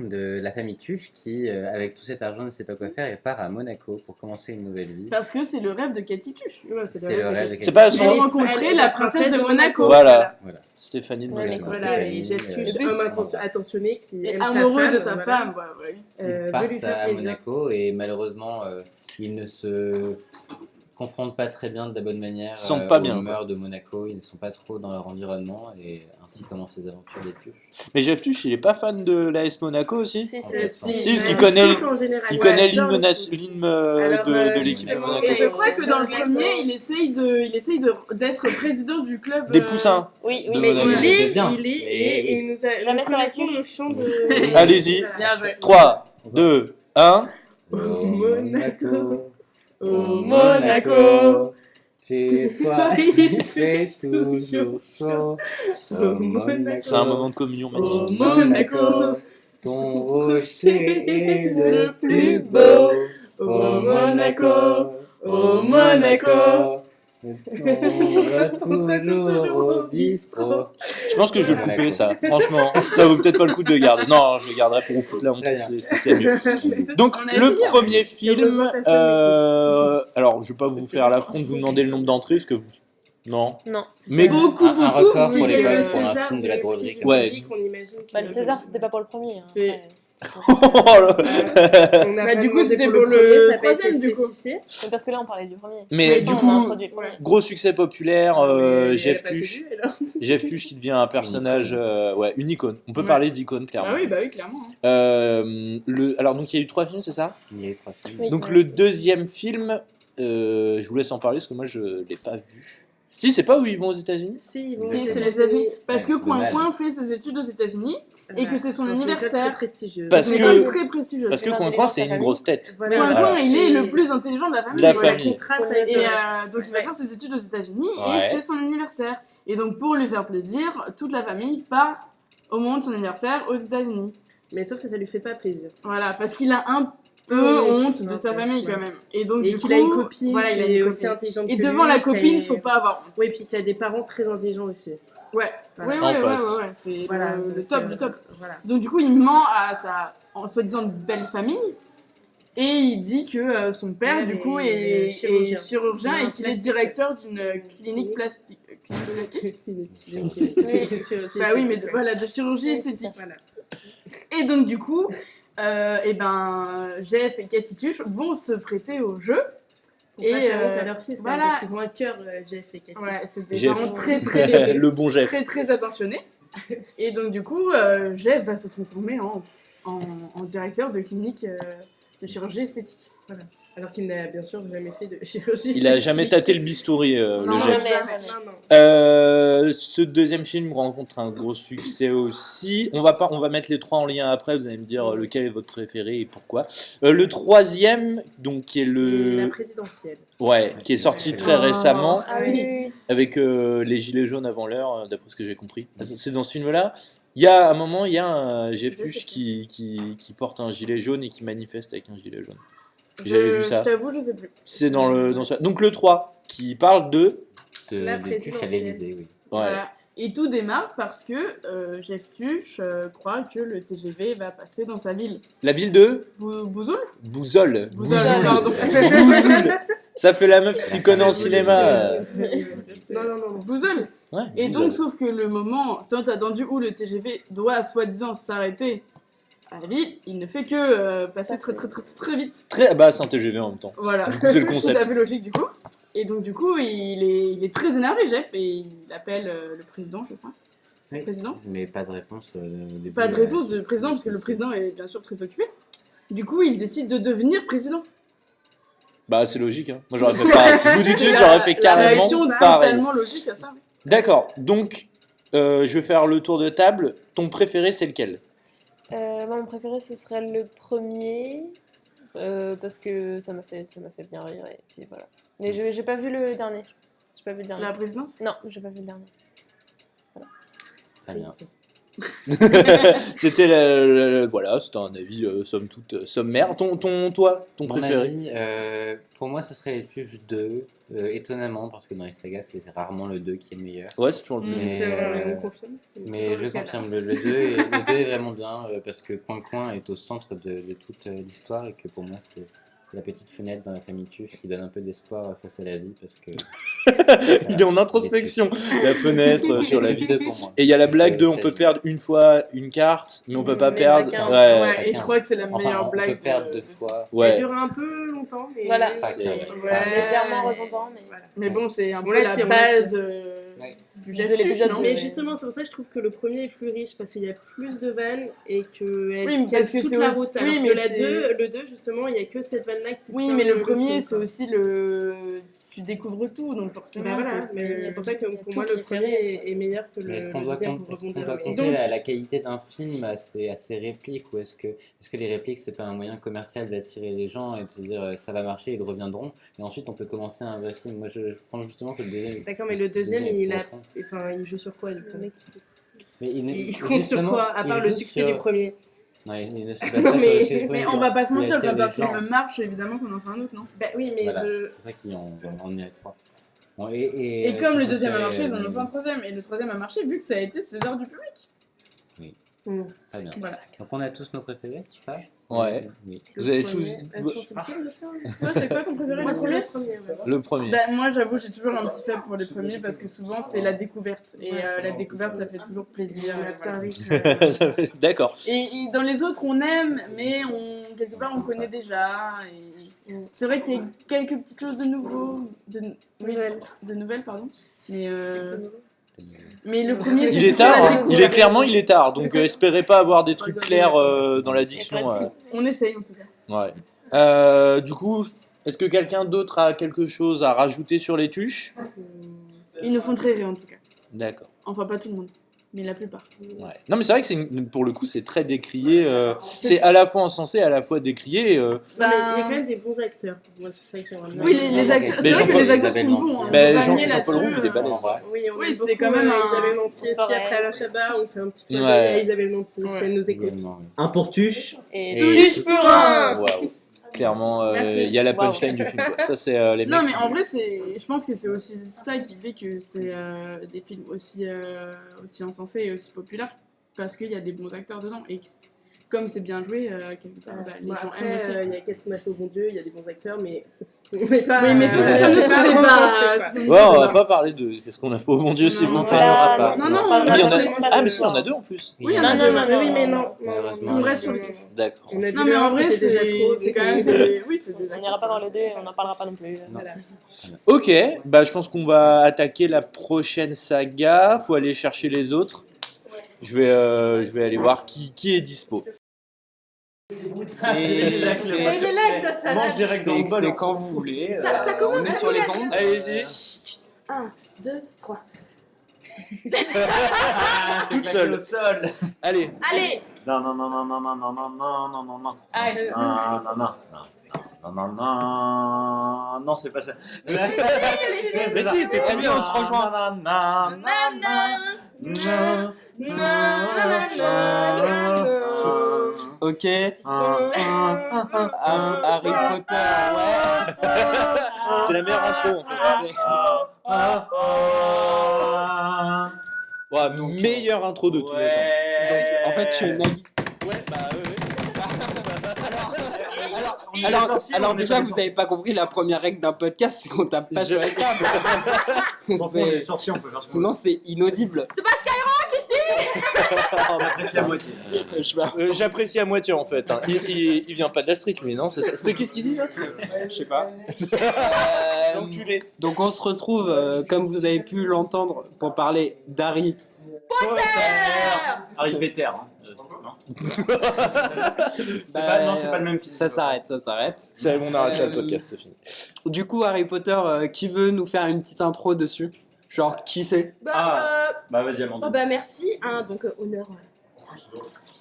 de la famille Tuche qui, avec tout cet argent, ne sait pas quoi faire et part à Monaco pour commencer une nouvelle vie. parce que c'est le rêve de Cathy Tuche. C'est le rêve de C'est pas Ils son. ont rencontré la princesse de Monaco. Voilà. Voilà. Stéphanie de Ouais, Monaco. Voilà, et Jeff Tuche, homme attentionné qui Et aime amoureux sa femme, de sa voilà. femme, ouais. Ils Veut lui partent faire à plaisir. Monaco et malheureusement, ils ne se confrontent pas très bien de la bonne manière Ils sont pas aux bien, mœurs de Monaco. Ils ne sont pas trop dans leur environnement et ainsi commencent les aventures des Tuches. Mais Jeff Tuche, il est pas fan de l'AS Monaco aussi? Si, Si, parce qu'il mais connaît- foot en général. Il Ouais, connaît j'adore l'hymne le foot. de l'équipe de justement, Monaco. Et je crois que dans le Sur premier, les- il essaye d'être président du club. Des poussins. Oui, De oui. Mais Monaco. il est, Bien. et il nous a. Jamais nous sur la connaissons tuche. le chant de. Allez-y. Bien joué. 3, 2, 1. Au Monaco. Au Monaco. Chez toi, il fait toujours chaud. Au Monaco. C'est un moment de communion Au magnifique. Monaco. Ton rocher est le plus beau. Au Monaco. Au Monaco. On retourne toujours au bistrot. Je pense que je vais le couper ça. Franchement, ça vaut peut-être pas le coup de le garder. Non, je le garderai pour vous foutre la honte. Très bien. C'est ce qu'il y a mieux. Donc On a le essayé, premier film. Heureusement, personne Alors je vais pas vous Parce que faire non. l'affront de vous demander le nombre d'entrées parce que Non. Non. Mais Beaucoup, un beaucoup. record S'il pour y a eu les le pour un César, film de la droguerie. Ouais. on imagine que... Bah, le César, c'était pas pour le premier. Hein. C'est- Après, c'était pour- Oh là. On n'a Bah, pas du coup, demandé c'était pour pour le le premier, ça n'a pas été troisième, du coup. spécifié. Mais parce que là, on parlait du premier. Mais Pour l'instant, du on a coup, introduit le premier. gros succès populaire, Mais Jeff elle a pas Tuch. été vue, alors. Jeff Tuch qui devient un personnage, une icône. On peut Ouais. parler d'icône clairement. Bah oui, clairement. Hein. Alors donc il y a eu 3 films, c'est ça? Il y a eu 3 films. Oui. Donc le deuxième film, je vous laisse en parler parce que moi je l'ai pas vu. Si, c'est pas où ils vont aux États-Unis? Si, ils vont Si, aux c'est les États-Unis. Parce que Ouais, Coin dommage. Coin fait ses études aux États-Unis et que c'est son Dans une école anniversaire. très prestigieuse. Parce Mais que- pas très prestigieux. Parce que Les Coin intelligents Coin de c'est sa une famille. grosse tête. Voilà. Coin Voilà. Coin, il est Et- le plus intelligent de la famille. De la Voilà. famille. Contraste Et, avec Et le reste. donc il va faire ses études aux États-Unis Ouais. et c'est son anniversaire. Et donc pour lui faire plaisir, toute la famille part au moment de son anniversaire aux États-Unis. Mais sauf que ça lui fait pas plaisir. Voilà, parce qu'il a un peu Oui, honte de non, sa ouais, famille ouais. quand même. Et donc Et du qu'il coup, a une copine voilà, il qui a est une aussi copine. intelligente Et que devant lui, la qui a- copine, faut pas avoir honte. Oui, puis qu'il a des parents très intelligents aussi. Ouais, Voilà. ouais, En ouais, face. ouais, c'est Voilà, le donc, top du top. Voilà. Donc du coup, il ment à sa en soi-disant belle famille et il dit que son père Ouais, du coup est est chirurgien. chirurgien Non, et qu'il est plastique. directeur d'une clinique plastique. Chirurgie Bah oui, mais esthétique, voilà, de chirurgie Oui, c'est esthétique. Voilà. Et donc du coup, et ben Jeff et Cathy Tuch vont se prêter au jeu. Pour Et, pas faire honte à leur fils, voilà. voilà. Parce qu'ils ont un cœur, Jeff et Cathy. Ouais, c'est des Jeff. parents très très Le bon Jeff. très très attentionnés. Et donc du coup, Jeff va se transformer en directeur de clinique de chirurgie esthétique. Alors qu'il n'a bien sûr jamais fait de chirurgie. Il a jamais esthétique. tâté le bistouri, le Non, Jeff. jamais. Non, non. Ce deuxième film rencontre un gros succès aussi. On va mettre les 3 en lien après. Vous allez me dire lequel est votre préféré et pourquoi. Le troisième, donc qui est C'est la le, présidentielle. ouais, qui est sorti Ouais. très récemment Ah oui, oui, oui. avec les gilets jaunes avant l'heure, d'après ce que j'ai compris. C'est dans ce film-là. Il y a un moment, il y a un Jeff Je sais Tuch pas. qui porte un gilet jaune et qui manifeste avec un gilet jaune. J'avais vu ça. Je t'avoue, je sais plus. C'est dans ce... Donc le 3 qui parle de... La De Tuch à présidentielle. l'Élysée, oui. Ouais. Voilà. Et tout démarre parce que Jeff Tuch croit que le TGV va passer dans sa ville. La ville de Bouzoul Bouzol. Bouzoul, pardon. Bouzoul. Ça fait la meuf qui s'y connaît en cinéma. Non, non, non. Bouzoul. Ouais, Et Bouzol. donc, sauf que le moment tant attendu où le TGV doit soi-disant s'arrêter à la ville, il ne fait que passer très très très très très vite. Très bas, c'est un TGV en même temps. Voilà. Du coup, c'est le Tout concept. à fait logique du coup. Et donc du coup, il est très énervé, Jeff, et il appelle le président, je crois. Oui. Président. Mais pas de réponse au début. Pas de réponse du président, parce que le président est bien sûr très occupé. Du coup, il décide de devenir président. Bah, c'est logique. Hein. Moi, j'aurais fait pareil. Je vous dis tout de suite, C'est j'aurais fait la carrément réaction pareil. totalement logique à ça. D'accord. Donc, je vais faire le tour de table. Ton préféré, c'est lequel? Moi, mon préféré, ce serait le premier. Parce que ça m'a fait bien rire. Et puis voilà. Mais j'ai pas vu le dernier. J'ai pas vu le dernier. La présidence. Non, j'ai pas vu le dernier. Très bien. C'était voilà, c'était un avis somme toute sommaire. Ton Mon préféré? avis, pour moi, ce serait les Tuches 2, étonnamment, parce que dans les sagas, c'est rarement le 2 qui est le meilleur. Ouais, c'est toujours le Mm. même. Mais, C'est vrai, on confirme. C'est mais toujours je le cas, là. confirme, le 2 est vraiment bien, parce que Coin Coin est au centre de toute l'histoire, et que pour moi, c'est la petite fenêtre dans la famille Tuche qui donne un peu d'espoir face à la vie, parce que... Il est en introspection. La fenêtre sur la vie. 2 pour moi. Et il y a la blague de on peut C'est-à-dire- perdre une fois une carte, mais on peut pas Mais perdre. pas 15. Ouais. Ouais, et je crois que c'est la Enfin, meilleure on blague. peut perdre de- 2 fois. Elle Ouais. dure un peu longtemps, mais. Voilà. Pas c'est- grave. Ouais. Légèrement redondant, mais. Voilà. Mais bon, c'est un On peu la la tire, on base Ouais. du De Jeff Tuch, l'épisode non de- Mais justement, c'est pour ça que je trouve que le premier est plus riche parce qu'il y a plus de vannes et que elle Oui, mais tient parce que toute c'est la aussi- route. oui, Alors mais que c'est- le 2, justement, il y a que cette vanne-là qui Oui, tient mais le premier, film, c'est quoi. aussi le. Tu découvres tout, donc forcément. Bah voilà, c'est mais plus- c'est pour ça que Il y a pour tout moi qui le fait premier rire. est meilleur que le Mais est-ce qu'on doit, deuxième compter- pour est-ce qu'on rebondir. doit mais- compter Donc- la qualité d'un film à ses répliques, ou est-ce que les répliques c'est pas un moyen commercial d'attirer les gens et de se dire ça va marcher, ils reviendront, et ensuite on peut commencer un vrai film. Moi je pense justement que le deuxième. D'accord, mais le deuxième, est il a- profond. Enfin, il joue sur quoi du coup Le mec, Mais Il compte sur quoi, à part le succès du premier? Non, il ne se Non, base pas sur mais- le succès du Mais premier, on va pas se il mentir, attire quand un les gens. film marche, évidemment qu'on en fait un autre, non? Bah oui, mais Voilà. je. C'est pour ça qu'ils ont emmené les 3. Bon, Et comme le ton deuxième a préféré, marché, ils en ont fait un troisième. Et le troisième a marché vu que ça a été César du public. Hmm. Très bien. Voilà. Donc on a tous nos préférés, tu vois? Ouais. Oui. Vous avez tous. Toi, c'est quoi ton préféré, Moi, le c'est premier? le premier. ouais. Le premier. Bah, moi, j'avoue, j'ai toujours un petit faible pour les premiers parce que souvent, c'est la découverte. Et la découverte, ça fait toujours plaisir. La Et, voilà. tarif, Ça fait- D'accord. Et dans les autres, on aime, mais quelque part, on connaît déjà. Et c'est vrai qu'il y a quelques petites choses de nouveau, de nouvelles, pardon. Mais le premier, c'est Il est toujours la tard, hein. découverte. Il est clairement il est tard, donc espérez pas avoir des trucs clairs dans la diction. facile. On essaye en tout cas. Ouais. Du coup, est-ce que quelqu'un d'autre a quelque chose à rajouter sur les tuches? Ils nous font très rire en tout cas. D'accord. Enfin, pas tout le monde, mais la plupart. Ouais. Non mais c'est vrai que pour le coup c'est très décrié. C'est à la fois encensé, à la fois décrié. Non, mais il y a quand même des bons acteurs. Moi, c'est ça que j'aimerais bien. Oui, les acteurs. Mais C'est vrai que Jean-Paul- les acteurs Isabelle sont bons. Hein. Ben, On va pas nier Jean-Paul là-dessus, Rouve, il est balèze. Oui, on Oui, aime c'est beaucoup, quand même un- Isabelle Nanty aussi. Soirée. Après Alain Chabat, on fait un petit peu Ouais. à Isabelle Nanty, Ouais. si elle nous écoute. Également, oui. Un pour tuche. Et Et- touche pour un. Waouh. Clairement, Merci. il y a la Waouh. punchline du film. Quoi. Ça c'est les mecs. Non, mais en vrai, je pense que c'est aussi ça qui fait que c'est des films aussi encensés et aussi populaires parce qu'il y a des bons acteurs dedans et que comme c'est bien joué, quelque part, bah, les Bon, gens après, aiment aussi. il y a Qu'est-ce qu'on a fait au bon Dieu, il y a des bons acteurs, mais on n'est pas. Oui, mais ça, c'est un c'est autre pas débat. encensé, quoi. c'est un autre Ouais, on va débat. pas parler de qu'est-ce qu'on a fait. Oh mon Dieu, s'il Non, vous non, plaît. parlera pas. Non, non, On on parle Ah, mais il y en a- a- forcément ah, de mais si, il y ça. en a deux en plus. Oui, il y en a Non, deux. non, non, Oui, mais non. Malheureusement. On reste sur le D'accord. On a vu Non, mais le en un, vrai, c'était déjà trop. c'est quand même des. Oui, c'est des On n'ira pas voir le 2 et on n'en parlera pas non plus. Voilà. Ok, bah je pense qu'on va attaquer la prochaine saga. Faut aller chercher les autres. Je vais aller voir qui est dispo. Et Il est là avec sa salade. c'est quand vous voulez. Ça commence on est à sur les venir. ondes. Allez-y. 1, 2, 3. Toute seule. Allez. Allez! Non, non, non, non, non, non, non, non, non, non, non, non. Allez. Non, non, non, non, non, non, non, non, c'est pas ça. Mais si, t'es Vas-y, on te rejoint. Ok. Harry Potter, ouais. C'est la meilleure intro en fait. Ouais, meilleure intro de tous les temps. Donc, en fait, tu es Nagui. Ouais, bah Alors déjà, vous n'avez pas compris la première règle d'un podcast, c'est qu'on tape pas sur la table. Bon, on est sorti, on peut faire ça. Sinon, c'est inaudible. On apprécie à moitié. J'apprécie à moitié en fait. Hein. Il vient pas de la street lui, non? C'est ça. C'était qu'est-ce qu'il dit l'autre? Je sais pas. L'enculé. Donc on se retrouve, comme vous avez pu l'entendre, pour parler d'Harry. Harry Potter. Hein. Non, c'est pas le même film. Ça s'arrête. C'est bon, on arrête là le podcast, c'est fini. Du coup, Harry Potter, qui veut nous faire une petite intro dessus? Genre, qui c'est? Bah vas-y, Amandine. Bah merci, hein, donc honneur.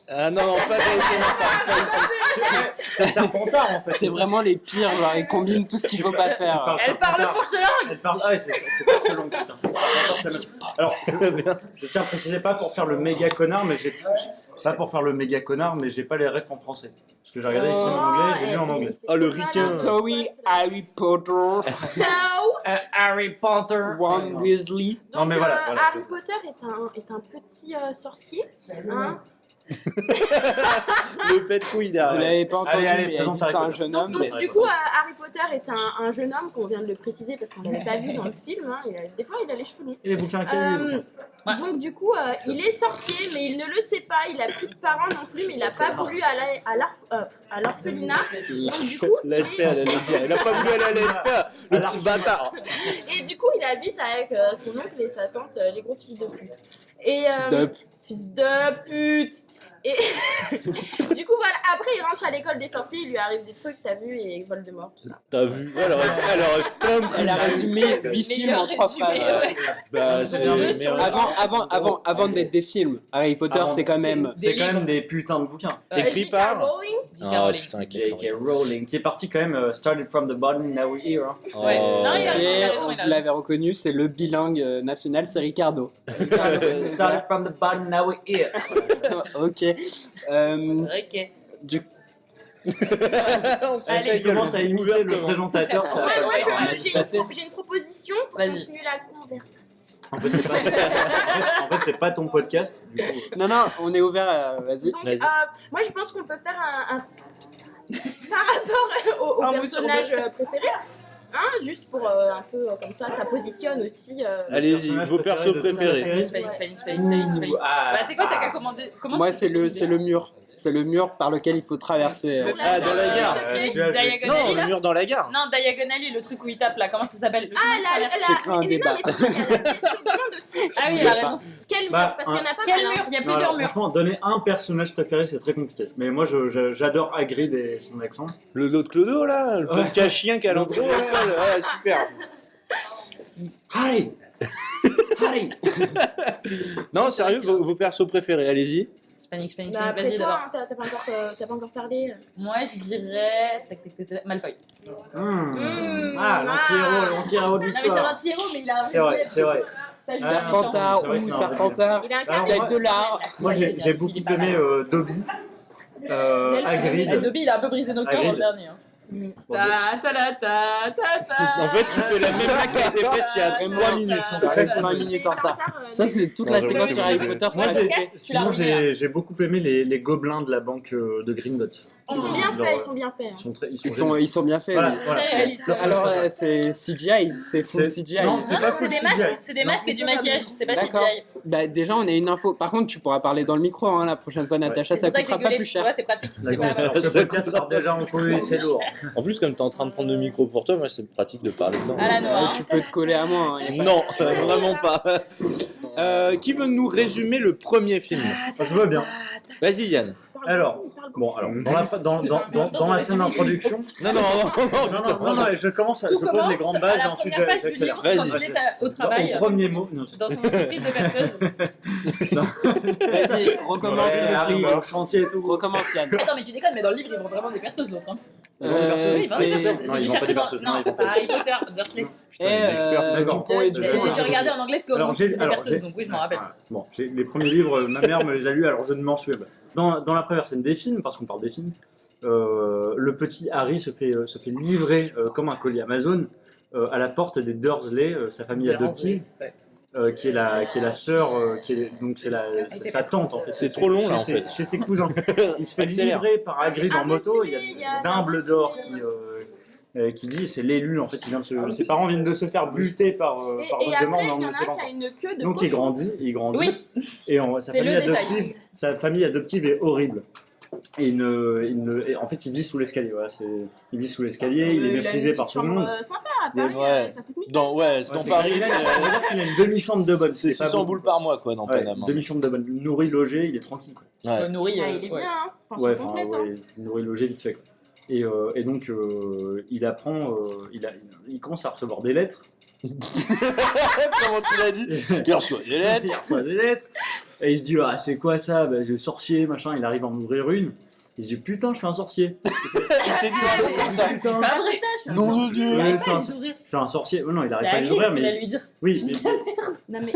Ah non, pas ici. C'est Serpentard en fait. C'est vraiment les pires, genre ils combinent tout ce qu'il faut pas faire. Elle parle porcelain! Elle parle. Ah ouais, c'est pas très long, putain. Serpentard, c'est même- Alors, je tiens à préciser pas pour faire le méga connard, mais j'ai pas les refs en français. Parce que j'ai regardé les films en anglais, j'ai vu en anglais. Oh le ricain. Sorry, Harry Potter, Harry Potter. Ron Weasley. Donc, Non, mais voilà. Harry Potter est un petit sorcier. Hein. Le pet de couille Vous derrière. l'avez pas entendu, Allez, mais elle présente dit c'est Harry un Potter. jeune homme. Donc, mais du coup, Harry Potter est un jeune homme qu'on vient de le préciser parce qu'on l'avait pas vu dans le film. Hein. Des fois, il a les cheveux longs. Et les bouquins qu'il y a eu. Donc du coup, il est sorcier, mais il ne le sait pas. Il a plus de parents non plus, mais il n'a pas voulu aller à l'orphelinat. Donc du coup, La SPA, elle allait dire. Il a pas voulu aller à la SPA, le petit bâtard. et du coup, il habite avec son oncle et sa tante, les gros fils de pute. Et fils de pute. Et du coup, voilà. Après, il rentre à l'école des sorciers, il lui arrive des trucs, t'as vu, et Voldemort, tout ça. T'as vu? Elle aurait plein de trucs. elle a résumé 8 films en 3 phrases. Bah, c'est Deux mais sur Avant d'être des films, Harry Potter Avant, c'est quand même. C'est quand même des putains de bouquins. écrit J.K. par. Rowling. Ah putain, avec l'accent. J.K. Rowling, qui est parti quand même, started from the bottom, now we're here. Hein. Ouais. Non, il a Ok, raison, il a vous l'avez reconnu, c'est le bilingue national, c'est Ricardo. Started from the bottom, now we're here. Ok. Ok. Du Elle commence à imiter le présentateur. Ça va Ouais, pas moi, le faire. j'ai une proposition pour Vas-y. continuer la conversation. En fait, c'est pas. En fait, c'est pas ton podcast. Du coup, Non, on est ouvert à... Vas-y. Donc, Vas-y. moi, je pense qu'on peut faire un par rapport au personnage préféré. Hein, juste pour un peu comme ça positionne aussi. Allez-y, vos persos préférés. Félix. Bah, tu sais quoi, t'as qu'à commander. Comment Moi, c'est le mur. C'est le mur par lequel il faut traverser. Ah, dans la gare. Non, Diagonally, le là. mur dans la gare. Non, Diagonally, le truc où il tape là, comment ça s'appelle? J'ai créé un mais débat. non, mais si, il y a la question du monde aussi. Ah oui, il a raison. Quel mur? Bah, Parce qu'il y en a pas Quel mal, hein. mur? Il y a non, plusieurs alors, murs. franchement, donner un personnage préféré, c'est très compliqué. Mais moi, j'adore Hagrid et son accent. Le lot de Clodo, là, le petit à chien qui a l'entrée. Ouais, super. Harry. Harry. Non, sérieux, vos persos préférés, allez-y. Hispanique, Bah, après vas-y toi, d'abord. hein, t'as pas encore parlé. Moi, je dirais. Malfoy. Ah, l'anti-héros de Non, mais c'est l'histoire. l'anti-héros, mais il a un C'est vrai, c'est vrai. Serpentard c'est vrai ou que non, Serpentard. Il a un Alors, Tête moi- de l'art. Moi, j'ai beaucoup aimé Dobby, Hagrid. Dobby, il a un peu brisé nos cœurs Hagrid. dans le dernier. Hein. En fait, tu fais la même blague qui a été faite il y a 3 minutes. 20 minutes en retard. Ça, c'est toute la Non, séquence je sur vois Harry ce que Potter. Moi, c'est la- sinon, j'ai beaucoup aimé les gobelins de la banque de Gringotts. Ils sont bien faits, ils sont bien faits. Ils sont très, Ils sont bien faits. Voilà, oui. voilà. Très réaliste. Alors, c'est CGI, c'est full C'est- CGI. non, c'est pas full CGI. C'est des masques et du maquillage, c'est pas D'accord. CGI. Bah, déjà, on a une info. Par contre, tu pourras parler dans le micro hein, la prochaine fois, Natacha. C'est Ça pour ça que coûtera j'ai pas gueulé, plus tu cher. vois, c'est pratique. D'accord. Alors, ce Ça podcast part déjà entre eux et c'est lourd. En plus, comme tu es en train de prendre le micro pour toi, moi, c'est pratique de parler dedans. À la noix. Tu peux te coller à moi. hein, y a pas- Non, vraiment pas. Qui veut nous résumer le premier film? Je veux bien. Vas-y, Yann. Alors, bon, alors, dans la scène d'introduction. Non, Non, je commence, je Tout pose commence les grandes à bases et la ensuite première page du j'accélère. livre Vas-y. quand il est au travail, Au premier mot. Non, dans son entreprise de perceuse. Vas-y, recommence. Ouais, Harry, le chantier et tout. Recommence, Yann. Attends, mais tu déconnes, mais dans le livre, ils vont vraiment des perceuses, l'autre. Hein. Ils vendent des perceuses. Oui, c'est- vraiment des perceuses. Non, J'ai ils dû vendent pas chercher des dans. perceuses. Non, Non, ils vendent pas Harry Potter, Dursley. Et D'accord. Dupont et Dupont. J'ai dû regarder en anglais ce que Alors, on j'ai- des alors, perceuses, j'ai- donc oui, je m'en rappelle. Bon, les premiers livres, ma mère me les a lus, alors je ne m'en souviens pas. Dans la première scène des films, parce qu'on parle des films, le petit Harry se fait livrer comme un colis Amazon à la porte des Dursley, sa famille adoptive, qui est la sœur, donc c'est sa tante en fait. C'est trop long, là, en fait. Chez ses cousins. Il se fait Accélère. livrer par Hagrid en moto. Il y il y a a- Dumbledore qui dit, c'est l'élu en fait, ses parents viennent de se faire buter par Et Voldemort, après, mais il on y en ne a sait un pas qui a encore. une queue de Donc il cochon. grandit, Oui. et C'est le détail. sa famille adoptive est horrible. Et et en fait il vit sous l'escalier. Voilà, il vit sous l'escalier, il est a une méprisé petite par tout le chambre, monde. sympa, à Paris, Ouais. ça coûte 1000 Dans Ouais, Paris, il a une demi-chambre de bonne. c'est pas 600 beaucoup. boules par mois, quoi, dans Ouais, Paname. demi-chambre de bonne. Nourri, logé, il est tranquille. Quoi. Ouais. Nourri. Ah, il est bien, hein. Pension Ouais, complète, hein. ouais, nourri, logé, vite fait. Quoi. Et donc il apprend, il commence à recevoir des lettres. Comment tu l'as dit? Il reçoit des lettres. Il reçoit des lettres. Et il se dit, ah, c'est quoi ça? Bah, je sorcier, machin. Il arrive à en ouvrir une. Il se dit, putain, je suis un sorcier. Il s'est dit un truc comme ça. C'est pas vrai. Nom de Dieu. Il Ouais, arrive je pas à suis les ouvrir. Je suis un sorcier. Non, il C'est arrive pas à les Harry ouvrir, qui va mais. lui dire. Oui, mais. Non, mais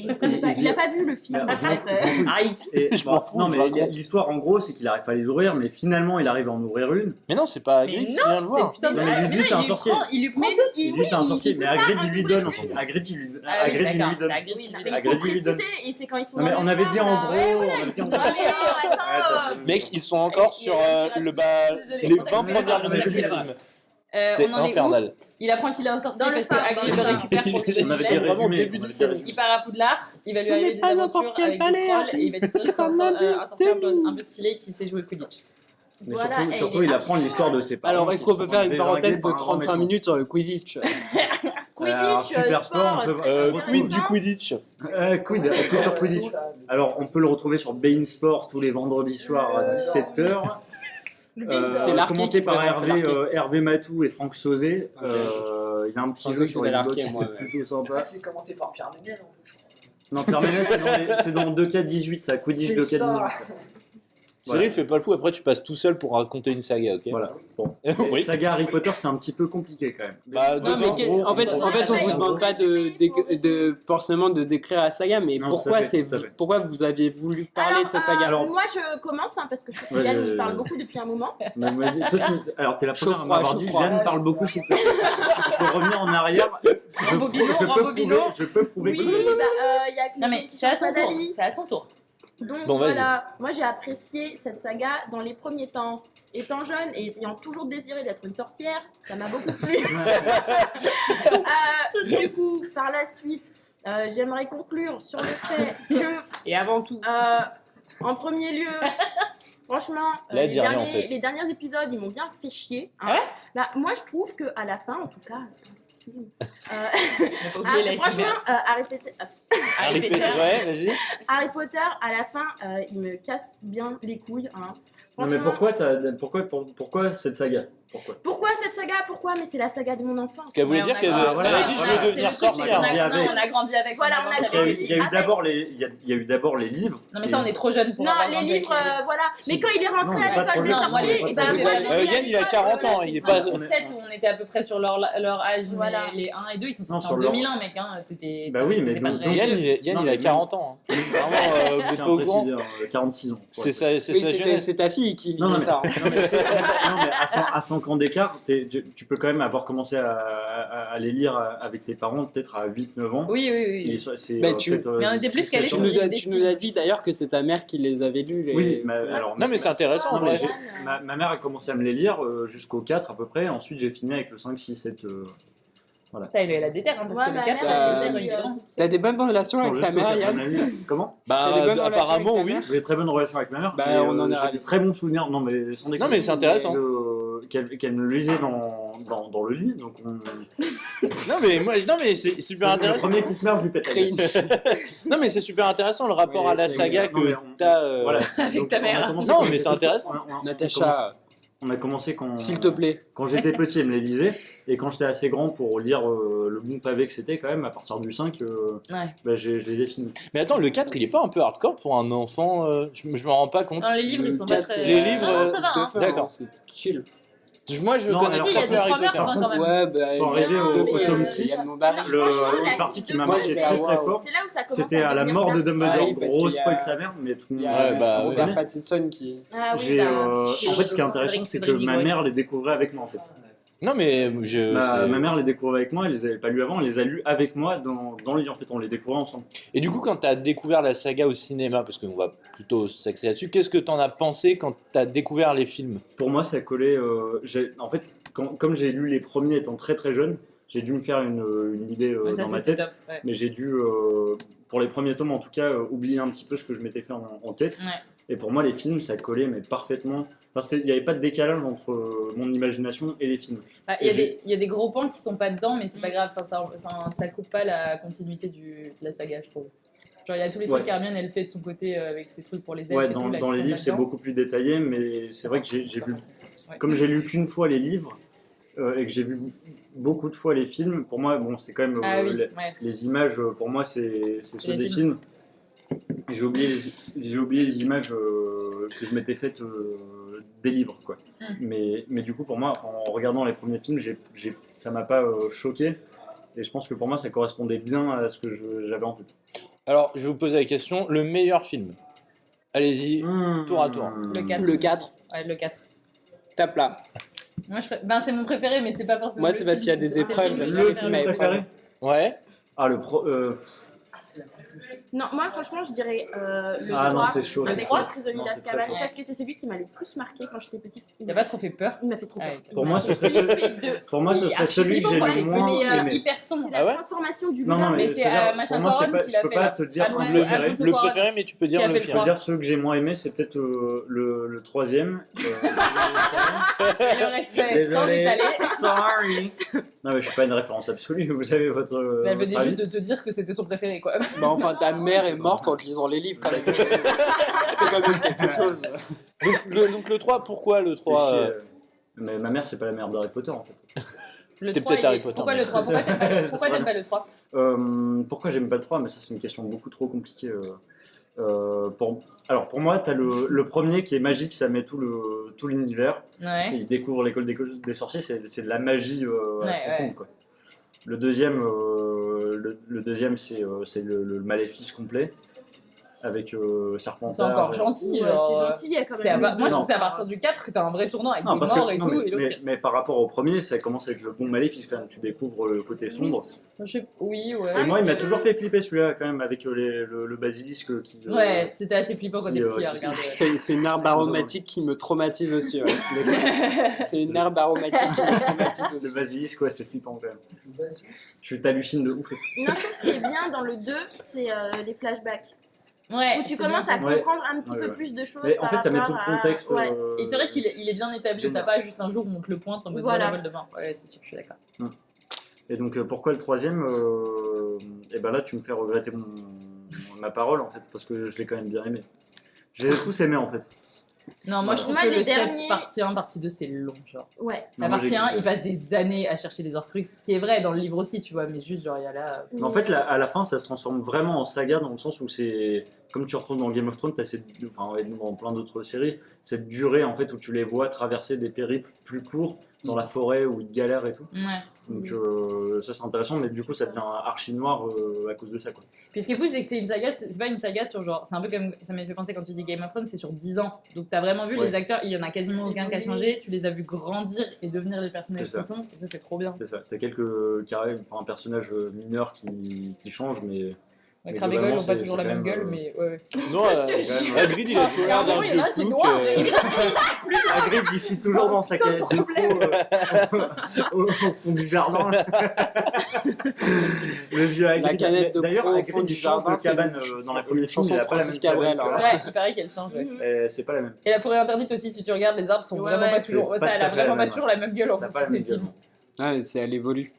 il connaît pas. Il se Il a dit- pas vu le film. Ah, en fait. Harry. Et, Je m'en fous, non, je mais raconte. l'histoire en gros, c'est qu'il arrive pas à les ouvrir, mais finalement, il arrive à en ouvrir une. Mais non, c'est pas Mais Hagrid qui non, vient le voir. Putain, Non, mais il lui dit, t'es un sorcier. Il lui prend Mais tout. Il lui dit, t'es un sorcier, mais Hagrid, il lui donne. Hagrid, il lui Ah oui, Hagrid, il d'accord, lui donne. c'est Hagrid Oui, qui non, lui mais donne. il faut Hagrid, il lui donne. préciser, et c'est quand ils sont Non, mais dans on le avait phare, dit en là. gros. Ouais, on voilà, avait ils dit sont en dans gros. mais non, attends. Mec, ils sont encore sur les 20 premières minutes du film. C'est On en est où? infernal. Il apprend qu'il est un sorcier Dans le parce que phare, Hagrid dans le le récupère pour lui phare. On avait donner dit des vraiment résumé. début on du avait dit film. résumé. Il part à Poudlard, il va lui Ce arriver n'est des pas aventures n'importe quel avec des palais, trolls et il va découvrir c'est un un sorcier demi. un peu stylé qui sait jouer au Quidditch. Mais Voilà, et surtout, il apprend l'histoire de ses parents. Alors, est-ce qu'on peut faire une parenthèse de 35 minutes minutes sur le Quidditch? Quidditch, Super sport, on peut- très Quid intéressant. du Quidditch. Quid sur Quidditch. Alors, on peut le retrouver sur Bein Sport tous les vendredis soirs à 17h. C'est l'arqué commenté qui par présente, c'est l'arqué. Hervé Matou et Franck Sauzé. Il y a un petit jeu sur de les l'arqué, Xbox moi, qui est plutôt sympa. C'est commenté par Pierre Ménel en plus. Non, Pierre Ménès, c'est dans 2K18, ça, Quidditch 2K18. Cyril, fais pas le fou, après tu passes tout seul pour raconter une saga, ok? Voilà. Bon. Oui. Saga Harry Potter, c'est un petit peu compliqué quand même. Bah, Non, dedans, mais en fait, on vous demande pas forcément de décrire la saga, mais Non, pourquoi tout à fait. pourquoi vous aviez voulu parler de cette saga? Alors- Moi, je commence parce que je sais que Ouais, Yann il parle beaucoup depuis un moment. Alors, t'es la première à Chaud-froid, m'avoir dit, chaud-froid. Yann parle beaucoup, s'il te plaît. Je peux revenir en arrière. Je peux prouver Oui, que... il y a que Non, mais c'est à son tour. d'avis. C'est à son tour. Donc Bon, vas-y. voilà, moi j'ai apprécié cette saga dans les premiers temps. Étant jeune et ayant toujours désiré d'être une sorcière, ça m'a beaucoup plu. Du coup, par la suite, j'aimerais conclure sur le fait que, Et avant tout, en premier lieu, franchement, Là, elle dit rien, en fait. les derniers épisodes, ils m'ont bien fait chier. Ah ouais Là, moi, je trouve qu'à la fin, en tout cas, Faut oublier les franchement, Harry Potter, ouais, vas-y. Harry Potter, à la fin, il me casse bien les couilles. Hein. Non, mais Franchement, pourquoi cette saga? pourquoi cette saga? Pourquoi? Mais c'est la saga de mon enfance. Parce qu'elle voulait Ouais, dire on a qu'elle grandi- elle a dit je voilà, veux devenir c'est le truc, sorcière. c'est qu'on a- Avec. non, on a grandi avec. Voilà, on a Il y a eu, grandi il y a eu avec. d'abord les livres. Non, mais ça, on est trop jeunes pour Non, avoir les grandi avec livres, voilà. Mais quand il est rentré Non, à pas trop l'école des jeune, moi, sorciers, j'ai et pas ben trop moi, jeune. j'ai Yann, il a 40 ans, il est pas. 7 où on était à peu près sur leur âge, Voilà. mais les 1 et 2 ils sont Non, sortis sur en leur- 2001, mec. Hein, t'étais- Bah oui, mais t'étais pas donc- très Yann, vieux. Yann, Non, il a mais 40 ans. Hein. Vraiment, vous Je êtes tiens pas à au courant. préciser, 46 ans. C'est sa oui, jeunesse. c'est ta fille qui Non, disait ça. non, mais à 5 ans d'écart, tu peux quand même avoir commencé à les lire avec tes parents, peut-être à 8-9 ans. Oui, oui, oui. C'est, Mais peut-être, Mais on était plus 6-7 calés ans. sur Tu nous, as, des tu nous as dit d'ailleurs que c'est ta mère qui les avait lus. Oui, mais alors. Non, mais c'est intéressant en Non, mais vrai. ma mère a commencé à me les lire jusqu'au 4 à peu près. Ensuite, j'ai fini avec le 5, 6, 7. Putain, il a des terres, hein, parce Ouais, que le ma 4, mère, elle elle faisait a il est lu, grand. T'as des bonnes relations avec ta mère, Yann? Comment? Bah, T'as des bonnes relations apparemment, avec ta oui. mère? J'ai des très bonnes relations avec ma mère. Bah, mais, on en est j'ai ravis. des très bons souvenirs. Non, mais sans déconner. Non, mais c'est intéressant. Qu'elle me lisait dans le lit. Donc on... Non, mais c'est super Le intéressant. premier qui se meurt, je lui pète la gueule. Non, mais c'est super intéressant le rapport Oui, à la c'est- saga non, mais que on- t'as. Voilà. Avec Donc, ta on a mère. commencé Non, quand mais j'étais c'est intéressant. petit. Natacha, On a commencé s'il te plaît. quand j'étais petit, elle me les lisait. Et quand j'étais assez grand pour lire le bon pavé que c'était, quand même, à partir du 5, Ouais. bah, je les ai finis. Mais attends, le 4, il est pas un peu hardcore pour un enfant je me rends pas compte. Non, les livres, ils sont pas quatre, très. les livres, Non, non, ça va. Hein. D'accord. C'est chill. Moi, je Non, connais alors, Si, il y a pas des Harry 3 meurtres Potter. hein, quand même. Ouais, bah, Pour arriver Non, au mais, tome il y a 6, Non, le, franchement, la une partie qui m'a deux marqué fois, très c'est- très fort, C'est là où ça commence c'était à la devenir mort de dark. Dumbledore. Ah oui, parce Gros qu'il y a- spoil sa mère, mais tout le monde Il y a Ouais, bah, Robert ouais. Pattinson qui. Ah oui, j'ai, bah, en fait, ce qui est intéressant, c'est que Cédric ma Diggory. mère les découvrait avec moi en fait. Non, mais Ma mère les découvrait avec moi, elle les avait pas lus avant, elle les a lus avec moi dans le lit en fait, on les découvrait ensemble. Et du coup, quand t'as découvert la saga au cinéma, parce qu'on va plutôt s'axer là-dessus, qu'est-ce que t'en as pensé quand t'as découvert les films? Pour moi, ça collait. En fait, comme j'ai lu les premiers étant très très jeune, j'ai dû me faire une idée Ouais, ça, dans ma c'était tête. top. Ouais. Mais j'ai dû, pour les premiers tomes en tout cas, oublier un petit peu ce que je m'étais fait en tête. Ouais. Et pour moi, les films, ça collait mais parfaitement. Parce qu'il n'y avait pas de décalage entre mon imagination et les films. Bah, il y a des gros points qui sont pas dedans, mais c'est pas grave. Enfin, ça coupe pas la continuité de la saga, je trouve. Genre, il y a tous les trucs Ouais. qu'Hermione elle fait de son côté avec ses trucs pour les elfes. Ouais, et tout, là, dans qui les sont livres, pas c'est dedans. beaucoup plus détaillé, mais c'est vrai que j'ai vu. Ouais. Comme j'ai lu qu'une fois les livres et que j'ai vu beaucoup de fois les films, pour moi, bon, c'est quand même. Ah oui, les, ouais. les images, pour moi, c'est ceux les des films. Et j'ai oublié les images que je m'étais faites des livres, quoi. Mais du coup, pour moi, en regardant les premiers films, ça m'a pas choqué. Et je pense que pour moi, ça correspondait bien à ce que j'avais en tête. Alors, je vais vous poser la question, le meilleur film? Allez-y, tour à tour. Le 4. Le 4, Ouais, le 4. tape là. Moi, ben, c'est mon préféré, mais c'est pas forcément. Moi, le c'est parce film, qu'il y a des c'est épreuves, film le préféré. film à épreuve. préféré Ouais. Ah, le pro. Non, moi franchement, je dirais le Ah non, 3, c'est chaud, le c'est 3 chaud. Prisonnier Non, c'est très d'Azkaban, chaud. parce que c'est celui qui m'a le plus marqué quand j'étais petite. Il t'a pas trop fait peur? Il m'a fait trop peur. Ouais. Il Pour m'a moi, fait ce serait flipper Pour moi, ce Oui, serait archi celui que j'ai flippant, le quoi. moins Mais, aimé. hyper sombre. C'est la Ah ouais transformation du Non, non, vilain. mais Mais c'est c'est-à-dire, Machin pour moi, c'est Quaron pas, qui je l'a peux fait, pas là. te dire Ah, mon ouais, préféré. Alfonso Le Cuarón. préféré, mais tu peux Qui dire a le fait le Je peux pire. dire ceux que j'ai moins aimés, c'est peut-être le troisième. Et le reste, sans Désolé. détaler. Sorry. Non, mais je suis pas une référence absolue, vous avez votre. Mais elle venait votre avis. juste de te dire que c'était son préféré, quoi. Bah, enfin, ta mère est morte en lisant les livres, quand même. C'est quand même quelque chose. Donc le 3, pourquoi le Fais 3 chier, Mais ma mère, c'est pas la mère d'Harry Potter en fait. Le T'es 3, peut-être Harry Potter, Pourquoi mais- le 3? Pourquoi t'aimes pas- C'est pourquoi ça. t'aimes pas le 3? Pourquoi j'aime pas le 3? Mais ça, c'est une question beaucoup trop compliquée. Alors pour moi, t'as le premier qui est magique, ça met tout l'univers. Ouais. Il découvre l'école des sorciers, c'est de la magie à son compte, quoi. Le deuxième, c'est le maléfice complet. Avec Serpentard. C'est encore gentil. Ouais, genre, c'est gentil, il y a quand c'est même. moi, je trouve que c'est à partir du 4 que t'as un vrai tournant avec des parce morts que- et non, tout. Et l'autre, mais par rapport au premier, ça commence avec le bon maléfice quand même. Tu découvres le côté sombre. Oui, ouais. Et moi, il m'a petit toujours fait flipper celui-là quand même avec le basilisque qui. Ouais, c'était assez flippant quand qui, t'es petit à qui- regarder. C'est une herbe aromatique qui me traumatise aussi. Ouais. C'est une herbe aromatique qui me traumatise Le aussi. basilisque, ouais, c'est flippant quand même. Tu t'hallucines de ouf. Non, je trouve que ce qui est bien dans le 2, c'est les flashbacks. Ouais, Où tu c'est commences bien. à comprendre un petit peu plus de choses. Mais en par fait, ça met tout rapport le à- contexte. Ouais. Et c'est vrai qu'il est bien établi, Génial. t'as pas juste un jour où on te le pointe en mode Voilà. la vol de bain. Ouais, c'est sûr, je suis d'accord. Et donc, pourquoi le troisième Et ben là, tu me fais regretter ma parole en fait, parce que je l'ai quand même bien aimé. J'ai tous aimé en fait. Non, moi je trouve Moi, que les le 7, derniers- partie 1, partie 2, c'est long, genre. Ouais. La Non, moi, partie j'ai 1, kiffé. il passe des années à chercher les Horcruxes, ce qui est vrai dans le livre aussi, tu vois, mais juste genre, il y a là... Mais en fait, à la fin, ça se transforme vraiment en saga dans le sens où c'est. Comme tu retrouves dans Game of Thrones, t'as dans plein d'autres séries, cette durée en fait où tu les vois traverser des périples plus courts dans la forêt où ils galèrent et tout. Ouais. Donc ça c'est intéressant, mais du coup ça devient archi noir à cause de ça quoi. Puis ce qui est fou, c'est que c'est une saga, c'est pas une saga sur genre. C'est un peu comme. Ça m'a fait penser quand tu dis Game of Thrones, c'est sur 10 ans. Donc t'as vraiment vu Ouais. les acteurs, il y en a quasiment aucun qui a changé, tu les as vus grandir et devenir les personnages C'est ça. qu'ils sont, et ça c'est trop bien. C'est ça. T'as quelques carrés, enfin un personnage mineur qui change, mais. Ouais, mais Crabbe et Goyle globalement, ont pas c'est- toujours la c'est même quand même, gueule, mais ouais. Non, quand même- Hagrid, il a toujours l'air d'un Il y en a un qui est vieux noir, plouc. Hagrid il chie toujours dans sa canette de pro au fond du jardin. Le vieux Hagrid. La canette de D'ailleurs, pro au Hagrid fond il du change jardin, de cabane c'est dans la une première film, chanson il de a pas la même Francis Cabrel. cabane. hein. Ouais, il paraît qu'elle change, ouais. C'est pas la même. Et la forêt interdite aussi, si tu regardes, les arbres sont Ouais, vraiment ouais. pas toujours. C'est Ça, pas elle tout a à fait vraiment la pas même, toujours la même gueule en Ça a fonction pas la des même films. gueule. Ouais, elle évolue.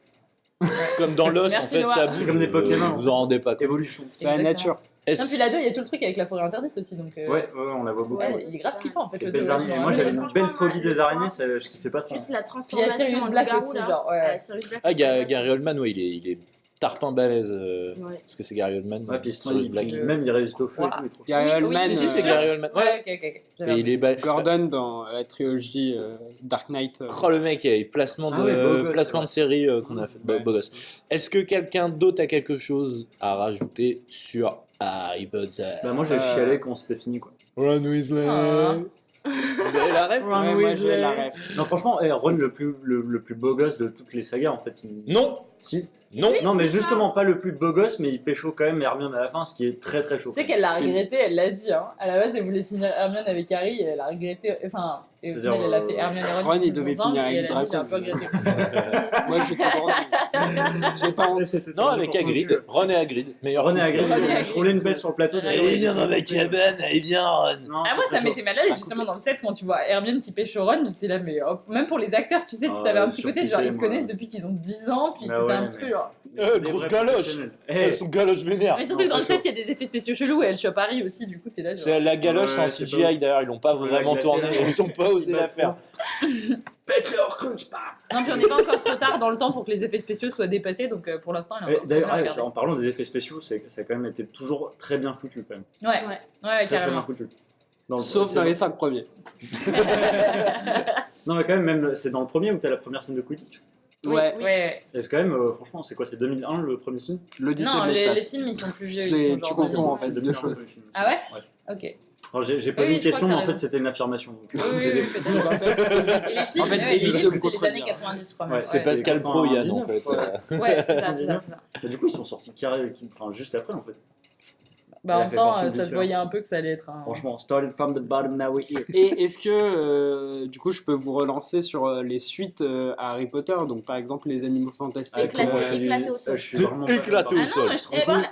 C'est comme dans Lost, Merci, en fait, Noah. ça bouge. C'est comme des Pokémon. Vous en rendez pas compte. Évolution. C'est la Exactement. nature. Non, Est-ce puis la 2, il y a tout le truc avec la forêt interdite aussi, donc. Ouais, on la voit beaucoup. Ouais, il est grave flippant en fait. Les le belles deux, ouais, araignées. je me Moi j'avais rappelle. une franchement, belle phobie moi, des araignées, ça, je kiffais pas trop. Juste la Puis il y a transformation. Sirius en Black loup-garou, aussi, là. genre. Ouais. Sirius Black. Gary Oldman, ouais, il est tarpin balèze. Ouais. Parce que c'est Gary Oldman. Ouais, puis Sirius Black. même il résiste au feu et tout. il est trop Gary Oui, Oldman, oui, Si, c'est sûr. Gary Oldman. Ouais. Ouais, ok. J'avais Et il est oublié. Gordon dans la trilogie Dark Knight. Oh le mec, il y a eu placement de, Ah ouais, beau gosse, placement ouais. de série qu'on a fait. Beau gosse. Est-ce que quelqu'un d'autre a quelque chose à rajouter sur Harry Potter? Bah moi j'ai chialé quand c'était fini quoi. Ron Weasley. Ah. Vous avez la rêve? Ron Ouais, moi Weasley. j'ai la ref. Non franchement, Ron le plus beau gosse de toutes les sagas en fait. Non. Si. Non. Non mais justement pas le plus beau gosse, mais il pécho quand même Hermione à la fin, ce qui est très très chaud. Tu sais qu'elle l'a regretté, elle l'a dit. Hein. À la base, elle voulait finir Hermione avec Harry et elle a regretté. Enfin, et au C'est-à-dire, final, elle a fait Hermione et Ron. Ron, il tous devait ensemble, finir et avec elle a dit, j'ai un Draco. peu regretté. Moi j'ai toujours j'ai pas honte. Non, avec Hagrid. Ron et Hagrid. Meilleur. Ron et Hagrid, Ron et ils Hagrid. se roulaient une pelle sur le plateau. Allez, viens dans ma cabane. Allez, viens, Ron. Non, Ah, moi, c'est ça très m'était chaud. mal à l'aise justement dans le set quand tu vois Hermione qui pêche au Ron. J'étais là, mais hop, même pour les acteurs, tu sais, tu Ah, t'avais un petit côté, genre ils se surkiffé, moi. connaissent depuis qu'ils ont 10 ans, puis Bah c'était ouais, un petit mais- peu genre. Eh, Des grosse vrais galoche. professionnels. Elles sont galoches vénères. Mais surtout que dans le très set, il y a des effets spéciaux chelous et elle chope Harry aussi, du coup, t'es là. Genre... C'est la galoche Ouais, en c'est CGI pas- d'ailleurs, ils l'ont pas c'est pas vraiment glacé, tourné, là. ils ont pas osé la faire. Pète leur crunch, bam. Non, puis on n'est pas encore trop tard dans le temps pour que les effets spéciaux soient dépassés, donc pour l'instant, il est encore D'ailleurs, très bien à ouais, regarder. en parlant des effets spéciaux, ça a quand même été toujours très bien foutu quand même. Ouais, Ouais. ouais, Très, très bien carrément. foutu. Dans le- Sauf c'est dans les 5 premiers. Non mais quand même c'est dans le premier où t'as la première scène de Quidditch. Ouais, Ouais. Et c'est quand même, franchement, c'est quoi, c'est 2001 le premier film? l'Odyssée Non, de les l'espace. films, ils sont plus vieux. C'est- ils sont tu genre confonds, 2000. en fait, C'est deux 2001, choses. le film. Ah ouais Ok. Alors, j'ai posé Oui, une je crois question, que mais t'as en fait raison. c'était une affirmation. Donc, Oui, oui, désolé. peut-être. Et les films, En fait, ouais, évite les de me films, c'est les contredire. années 90, je crois. Ouais, même. C'est Ouais, Pascal Pro, Yann en fait. Ouais, c'est ça, c'est ça. Mais du coup, ils sont sortis carré, enfin juste après en fait. Bah, Il a en même fait temps, voir film ça se différent. voyait un peu que ça allait être un. Franchement, started from the bottom, now we're here. Et est-ce que, du coup, je peux vous relancer sur les suites à Harry Potter, donc par exemple les Animaux Fantastiques Éclaté au sol. Je suis C'est vraiment pas éclaté d'accord. au sol. moi, je trouve Et que- ben,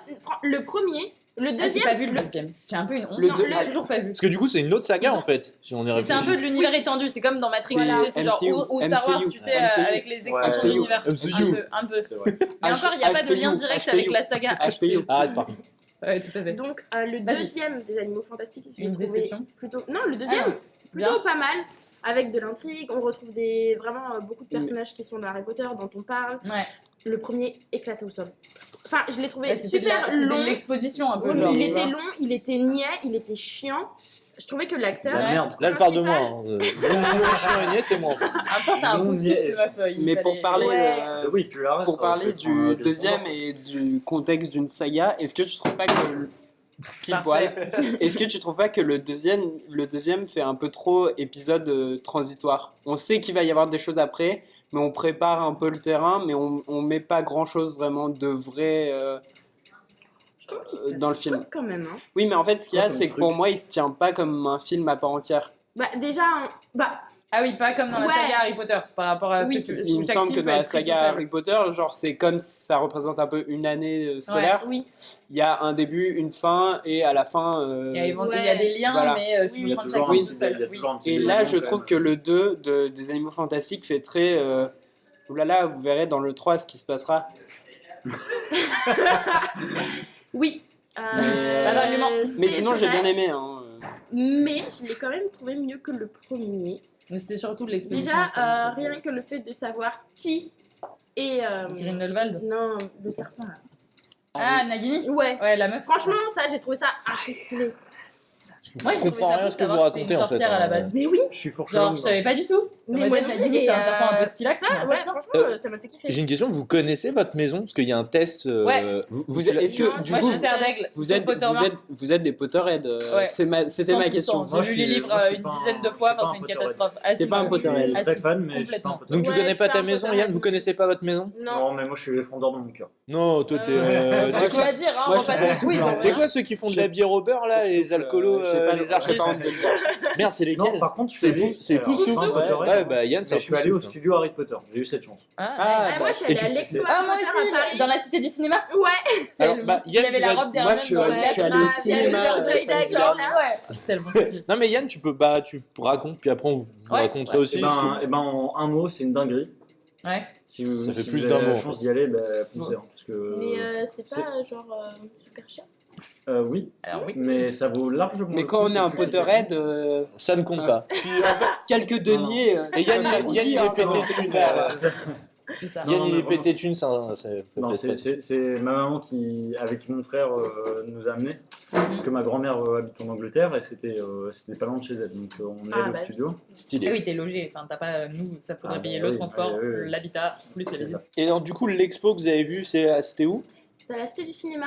le premier, le Ah, j'ai deuxième. pas vu le deuxième. C'est un peu une honte. Le Non, deux- j'ai toujours pas vu. Parce que du coup, c'est une autre saga en fait, si on y Mais c'est un réfléchit. peu de l'univers étendu, c'est comme dans Matrix, Voilà. tu sais, c'est genre MCU, ou Star Wars, tu sais, MCU. avec les extensions Ouais. de l'univers. MCU. Un peu. C'est vrai. Mais encore, il n'y a pas de lien direct avec la saga. HPO. Arrête par contre. Ouais, tout à fait. Donc le Vas-y. deuxième des Animaux Fantastiques, je l'ai Une trouvé déception. plutôt. Non, le deuxième, Ah, plutôt bien. pas mal. Avec de l'intrigue, on retrouve beaucoup de personnages qui sont dans Harry Potter, dont on parle. Ouais. Le premier éclaté au sol. Enfin, je l'ai trouvé C'était super long. de l'exposition un peu. Oui, genre, il tu était vois. long, il était niais, il était chiant. Je trouvais que l'acteur. La merde. Là, elle parle de moi. principal- Chiant, c'est moi. En même temps, c'est un Non, coup de mais- souffle, meuf. Mais pour parler, Ouais. Oui, puis là, pour ça aurait parler pu être un du deuxième et du contexte d'une saga, est-ce que tu trouves pas que pile poil. Est-ce que tu trouves pas que le deuxième fait un peu trop épisode transitoire? On sait qu'il va y avoir des choses après, mais on prépare un peu le terrain, mais on met pas grand-chose vraiment de vrai Je trouve qu'il se dans le film. quand même. Hein. Oui, mais en fait, ce qu'il y a, Quoi comme c'est que truc pour moi, il se tient pas comme un film à part entière. Bah, déjà, bah, Ah oui, pas comme dans la Ouais. saga Harry Potter, par rapport à ce Oui. que tu Il me chaque semble film que peut dans la être pris tout saga seul. Harry Potter, genre c'est comme ça représente un peu une année scolaire. oui. Il y a un début, une fin, et à la fin. Il y a des liens, Voilà. mais tu Il peux y a prendre toujours chaque un film petit tout seul. il y a Oui. toujours un petit Et élément, là, je quand trouve même. que le 2 des Animaux Fantastiques fait très. Oulala, vous verrez dans le 3 ce qui se passera. Oui. Pas d'argument. Mais c'est sinon, j'ai vrai, bien aimé. Hein. Mais je l'ai quand même trouvé mieux que le premier. Mais c'était surtout de l'exposition. Déjà, comme ça. rien que le fait de savoir qui est. Grindelwald. Non, le serpent là. Ah, Nagini. Ouais. Ouais, la meuf. Franchement, ça, j'ai trouvé ça archi stylé. Moi, Je comprends rien à ce que vous racontez en fait. sorcière à la base. Mais oui. Je suis fort Genre, je savais pas du tout. Mais Mais moi moi, non Nagini, plus, c'était un et, serpent un peu stylax. Ça, mais en ouais, fait, non. franchement, ça m'a fait kiffer. J'ai une question, vous connaissez votre maison? Parce qu'il y a un test. Ouais. Vous êtes, est-ce que, du Moi, je coup, suis Serre d'Aigle. vous êtes des Potterheads. Ouais. C'était ma question. 100%. J'ai lu les livres une dizaine de fois, enfin, c'est une catastrophe. Ah, C'est si, pas un moi, Potterhead. Ah, très si, fan, mais je suis pas un complètement. Potterhead. Donc tu Ouais, connais je pas suis ta un maison, Potterhead. Yann? Vous connaissez pas votre maison? Non. Non, mais moi je suis l'effondreur dans mon cœur. Non, toi t'es. C'est c'est quoi quoi, à dire, hein, moi, on je va suis passer au quiz. pas- c'est quoi ceux qui font de la bière au beurre là, et les alcoolos, les artistes? Merde, c'est Non, lesquels? par contre, je C'est suis allé. Pouce- c'est Pouce alors, Souffle. pas un Potterhead, Ouais, bah Yann, c'est mais je suis allé au Pouce studio Harry Potter. J'ai eu cette chance. Ah, Ah, Ah, moi, je suis Et allée tu- à l'expo. Ah, moi Harry Potter à aussi, Paris. dans la cité du cinéma. Ouais. Alors, bah, Il y Yann, avait tu la vas- robe moi, d'Hermione je suis dans allé- le je suis allé au cadre. cinéma, Ouais, c'est tellement stylé. Non mais Yann, tu racontes, puis après vous Ouais. raconterez aussi. Et ce que- ben, en un mot, c'est une dinguerie. Ouais. Si Ça vous, fait si plus vous d'un avez mot, la en chance fait. d'y aller, bah, foncez. Hein, parce que, Mais c'est pas genre super cher. oui, Alors oui. mais ça vaut largement. Mais le quand coup, on est un c'est plus- Potterhead, Ça ne compte pas. puis en fait, quelques deniers. Et Yann, ça il vous Yann, dit, il hein, est pété comment- de thunes. C'est ça. Non, Yann, il mais est pété vraiment. de thunes, ça Non, c'est ma maman qui, avec mon frère, nous a amenés. Parce que ma grand-mère habite en Angleterre et c'était pas loin de chez elle. Donc on est allé au bah, studio. Ah stylé. oui, t'es logé. Enfin, t'as pas. Nous, ça faudrait Ah, payer bah le oui, transport, oui, oui. l'habitat, plus la C'est visite. ça. Et alors du coup, l'expo que vous avez vue, c'était où? C'était à la cité du cinéma.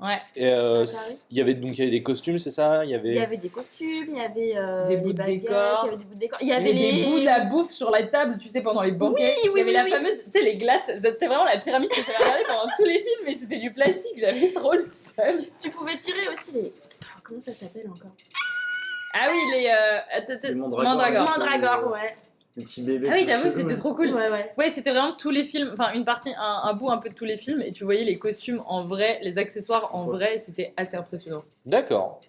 Ouais. Et Paris. il y avait des costumes, c'est ça? Il y Il y avait. avait des costumes, il y avait Des bouts les de baguettes, décor. il y avait des bouts de décor. Il y Il y avait avait des les bouts de la bouffe sur la table, tu sais, pendant les banquets. Oui, oui, il y avait oui, la oui. fameuse, tu sais, les glaces. C'était vraiment la pyramide que j'avais regardée pendant tous les films, mais c'était du plastique. J'avais trop le seum. Tu pouvais tirer aussi les. Ah, comment ça s'appelle encore? Ah oui, les Les mandragores. Mandragore, ouais. Les petits bébés. Ah oui, tout j'avoue, chauds. c'était trop cool. Ouais, ouais. Ouais, c'était vraiment tous les films, enfin une partie, un bout un peu de tous les films, et tu voyais les costumes en vrai, les accessoires en vrai, c'était assez impressionnant. D'accord.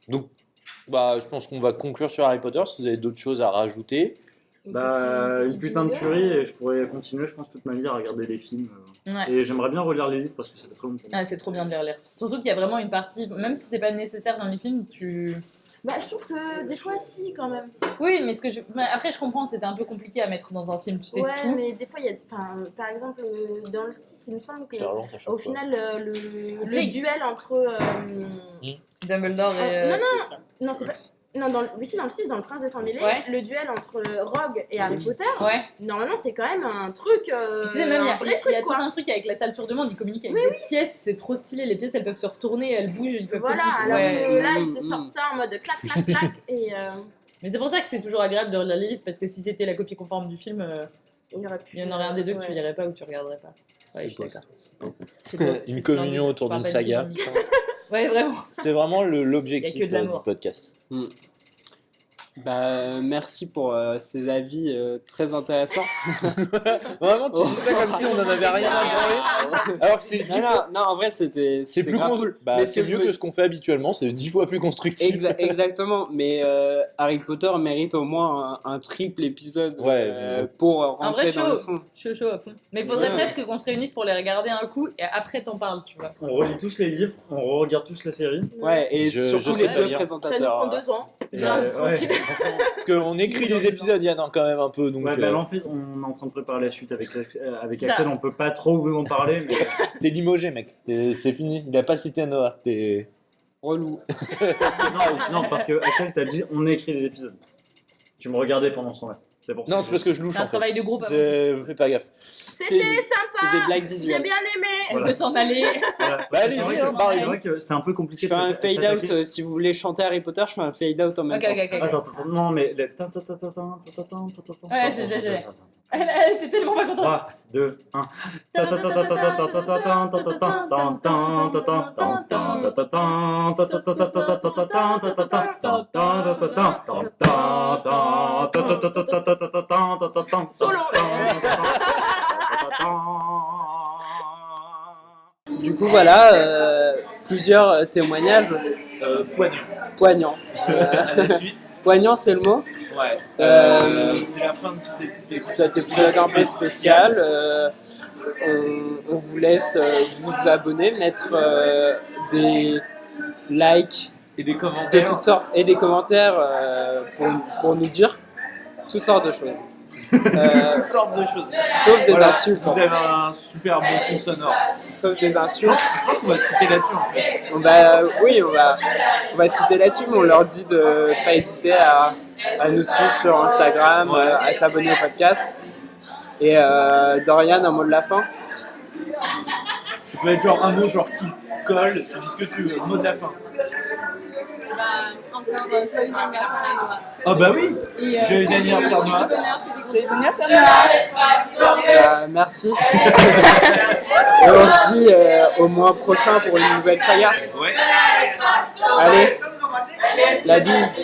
Donc, bah, je pense qu'on va conclure sur Harry Potter. Si vous avez d'autres choses à rajouter. Bah, Petit une putain de jingle. tuerie et je pourrais continuer, je pense, toute ma vie à regarder les films. Ouais. Et j'aimerais bien relire les livres parce que ça fait très longtemps. Ah, c'est trop bien de les relire. Surtout qu'il y a vraiment une partie, même si c'est pas nécessaire dans les films, tu. Bah, je trouve que des fois, si, quand même. Oui, mais mais après, je comprends, c'était un peu compliqué à mettre dans un film, tu sais Ouais, tout. mais des fois, il y a. Enfin, par exemple, dans le 6, il me semble que. Clairement, à chaque Au fois. final, le sais- duel entre. Dumbledore et. Non, non, c'est pas. Non, mais si, dans le 6, dans le Prince de Sang-Mêlé, Ouais. le duel entre Rogue et Harry Potter, Ouais. normalement, c'est quand même un truc. Puis tu sais, même, il y un a, vrai il y a truc, tout quoi. un truc avec la salle sur demande, ils communiquent avec des pièces, c'est trop stylé, les pièces elles peuvent se retourner, elles bougent, ils peuvent Voilà, communiquer. alors Ouais. que là, ils te sortent ça en mode clac, clac, clac, et Mais c'est pour ça que c'est toujours agréable de relire les livres, parce que si c'était la copie conforme du film, il y aurait pu. il y en aurait un des deux que ouais. tu lirais pas ou tu regarderais pas. Ouais, je suis quoi, d'accord. ça C'est beau, Une c'est communion dingue. autour Je parle d'une pas du saga. film, ni sens. Ouais, vraiment. C'est vraiment Il y a l'objectif que de du l'amour. podcast. Bah, merci pour ces avis très intéressants. Vraiment, tu dis ça comme si on en avait rien à branler. Alors que c'est 10 Non, fois. non, en vrai, c'était C'est plus grave cool. cool. Bah, Mais ce c'est que je mieux me- que ce qu'on fait habituellement. C'est 10 fois plus constructif. Exactement, mais Harry Potter mérite au moins un triple épisode Ouais, pour En rentrer vrai, dans le chaud. fond. Chaud à fond. Mais il faudrait Ouais. presque qu'on se réunisse pour les regarder un coup et après t'en parles, tu vois. On relit tous les livres, on regarde tous la série. Ouais, et Je surtout sais les pas deux dire. Ça nous présentateurs. prend 2 ans. Et, Grave, ouais. tranquille. Parce qu'on écrit les épisodes, Yann, quand même un peu. Donc, Ouais, bah, en fait, on est en train de préparer la suite avec Ça. Axel, on peut pas trop en parler, mais t'es limogé, mec. C'est fini. Il a pas cité Noah. T'es Relou. non, parce que Axel t'a dit on écrit les épisodes. Tu me regardais pendant ce temps-là. C'est pour ça. Non, c'est parce que je louche C'est un en fait. travail de groupe. Fais pas gaffe. C'était C'est sympa. des blagues J'ai visuelles. bien aimé. Elle Voilà. peut s'en aller. Voilà. Bah, C'est allez-y, vrai hein, que- pareil. c'est vrai que c'était un peu compliqué. Je fais un de fade s'attaquer. out. Si vous voulez chanter Harry Potter, je fais un fade out en même Ok, temps. ok, ok. Attends, non, mais. Ouais, j'ai. Elle était tellement pas contente. 3, 2, 1. Solo. Du coup, voilà, plusieurs témoignages poignants. Poignant, c'est le mot. Ouais. Euh, C'est la fin de cet épisode. Cet épisode un peu spécial. On vous laisse vous abonner, mettre des likes Et des de commentaires. toutes sortes et des commentaires pour nous dire toutes sortes de choses. Toutes sortes de choses. Sauf des Voilà, insultes. Vous avez un super bon fond sonore. Sauf des insultes. Je pense qu'on va se quitter là-dessus en fait. Oui, on va se quitter là-dessus, mais on leur dit de pas hésiter à nous suivre sur Instagram, à s'abonner au podcast. Et Dorian, un mot de la fin. Tu peux être genre un mot genre qui te colle, tu dis ce que tu veux, mot de la fin. Encore joyeux anniversaire à Noah. Ah bah oui. Et Joyeux anniversaire, Noah. Joyeux anniversaire Noah. Merci. Et on se dit au mois prochain pour une nouvelle saga. Ouais. Allez, la bise.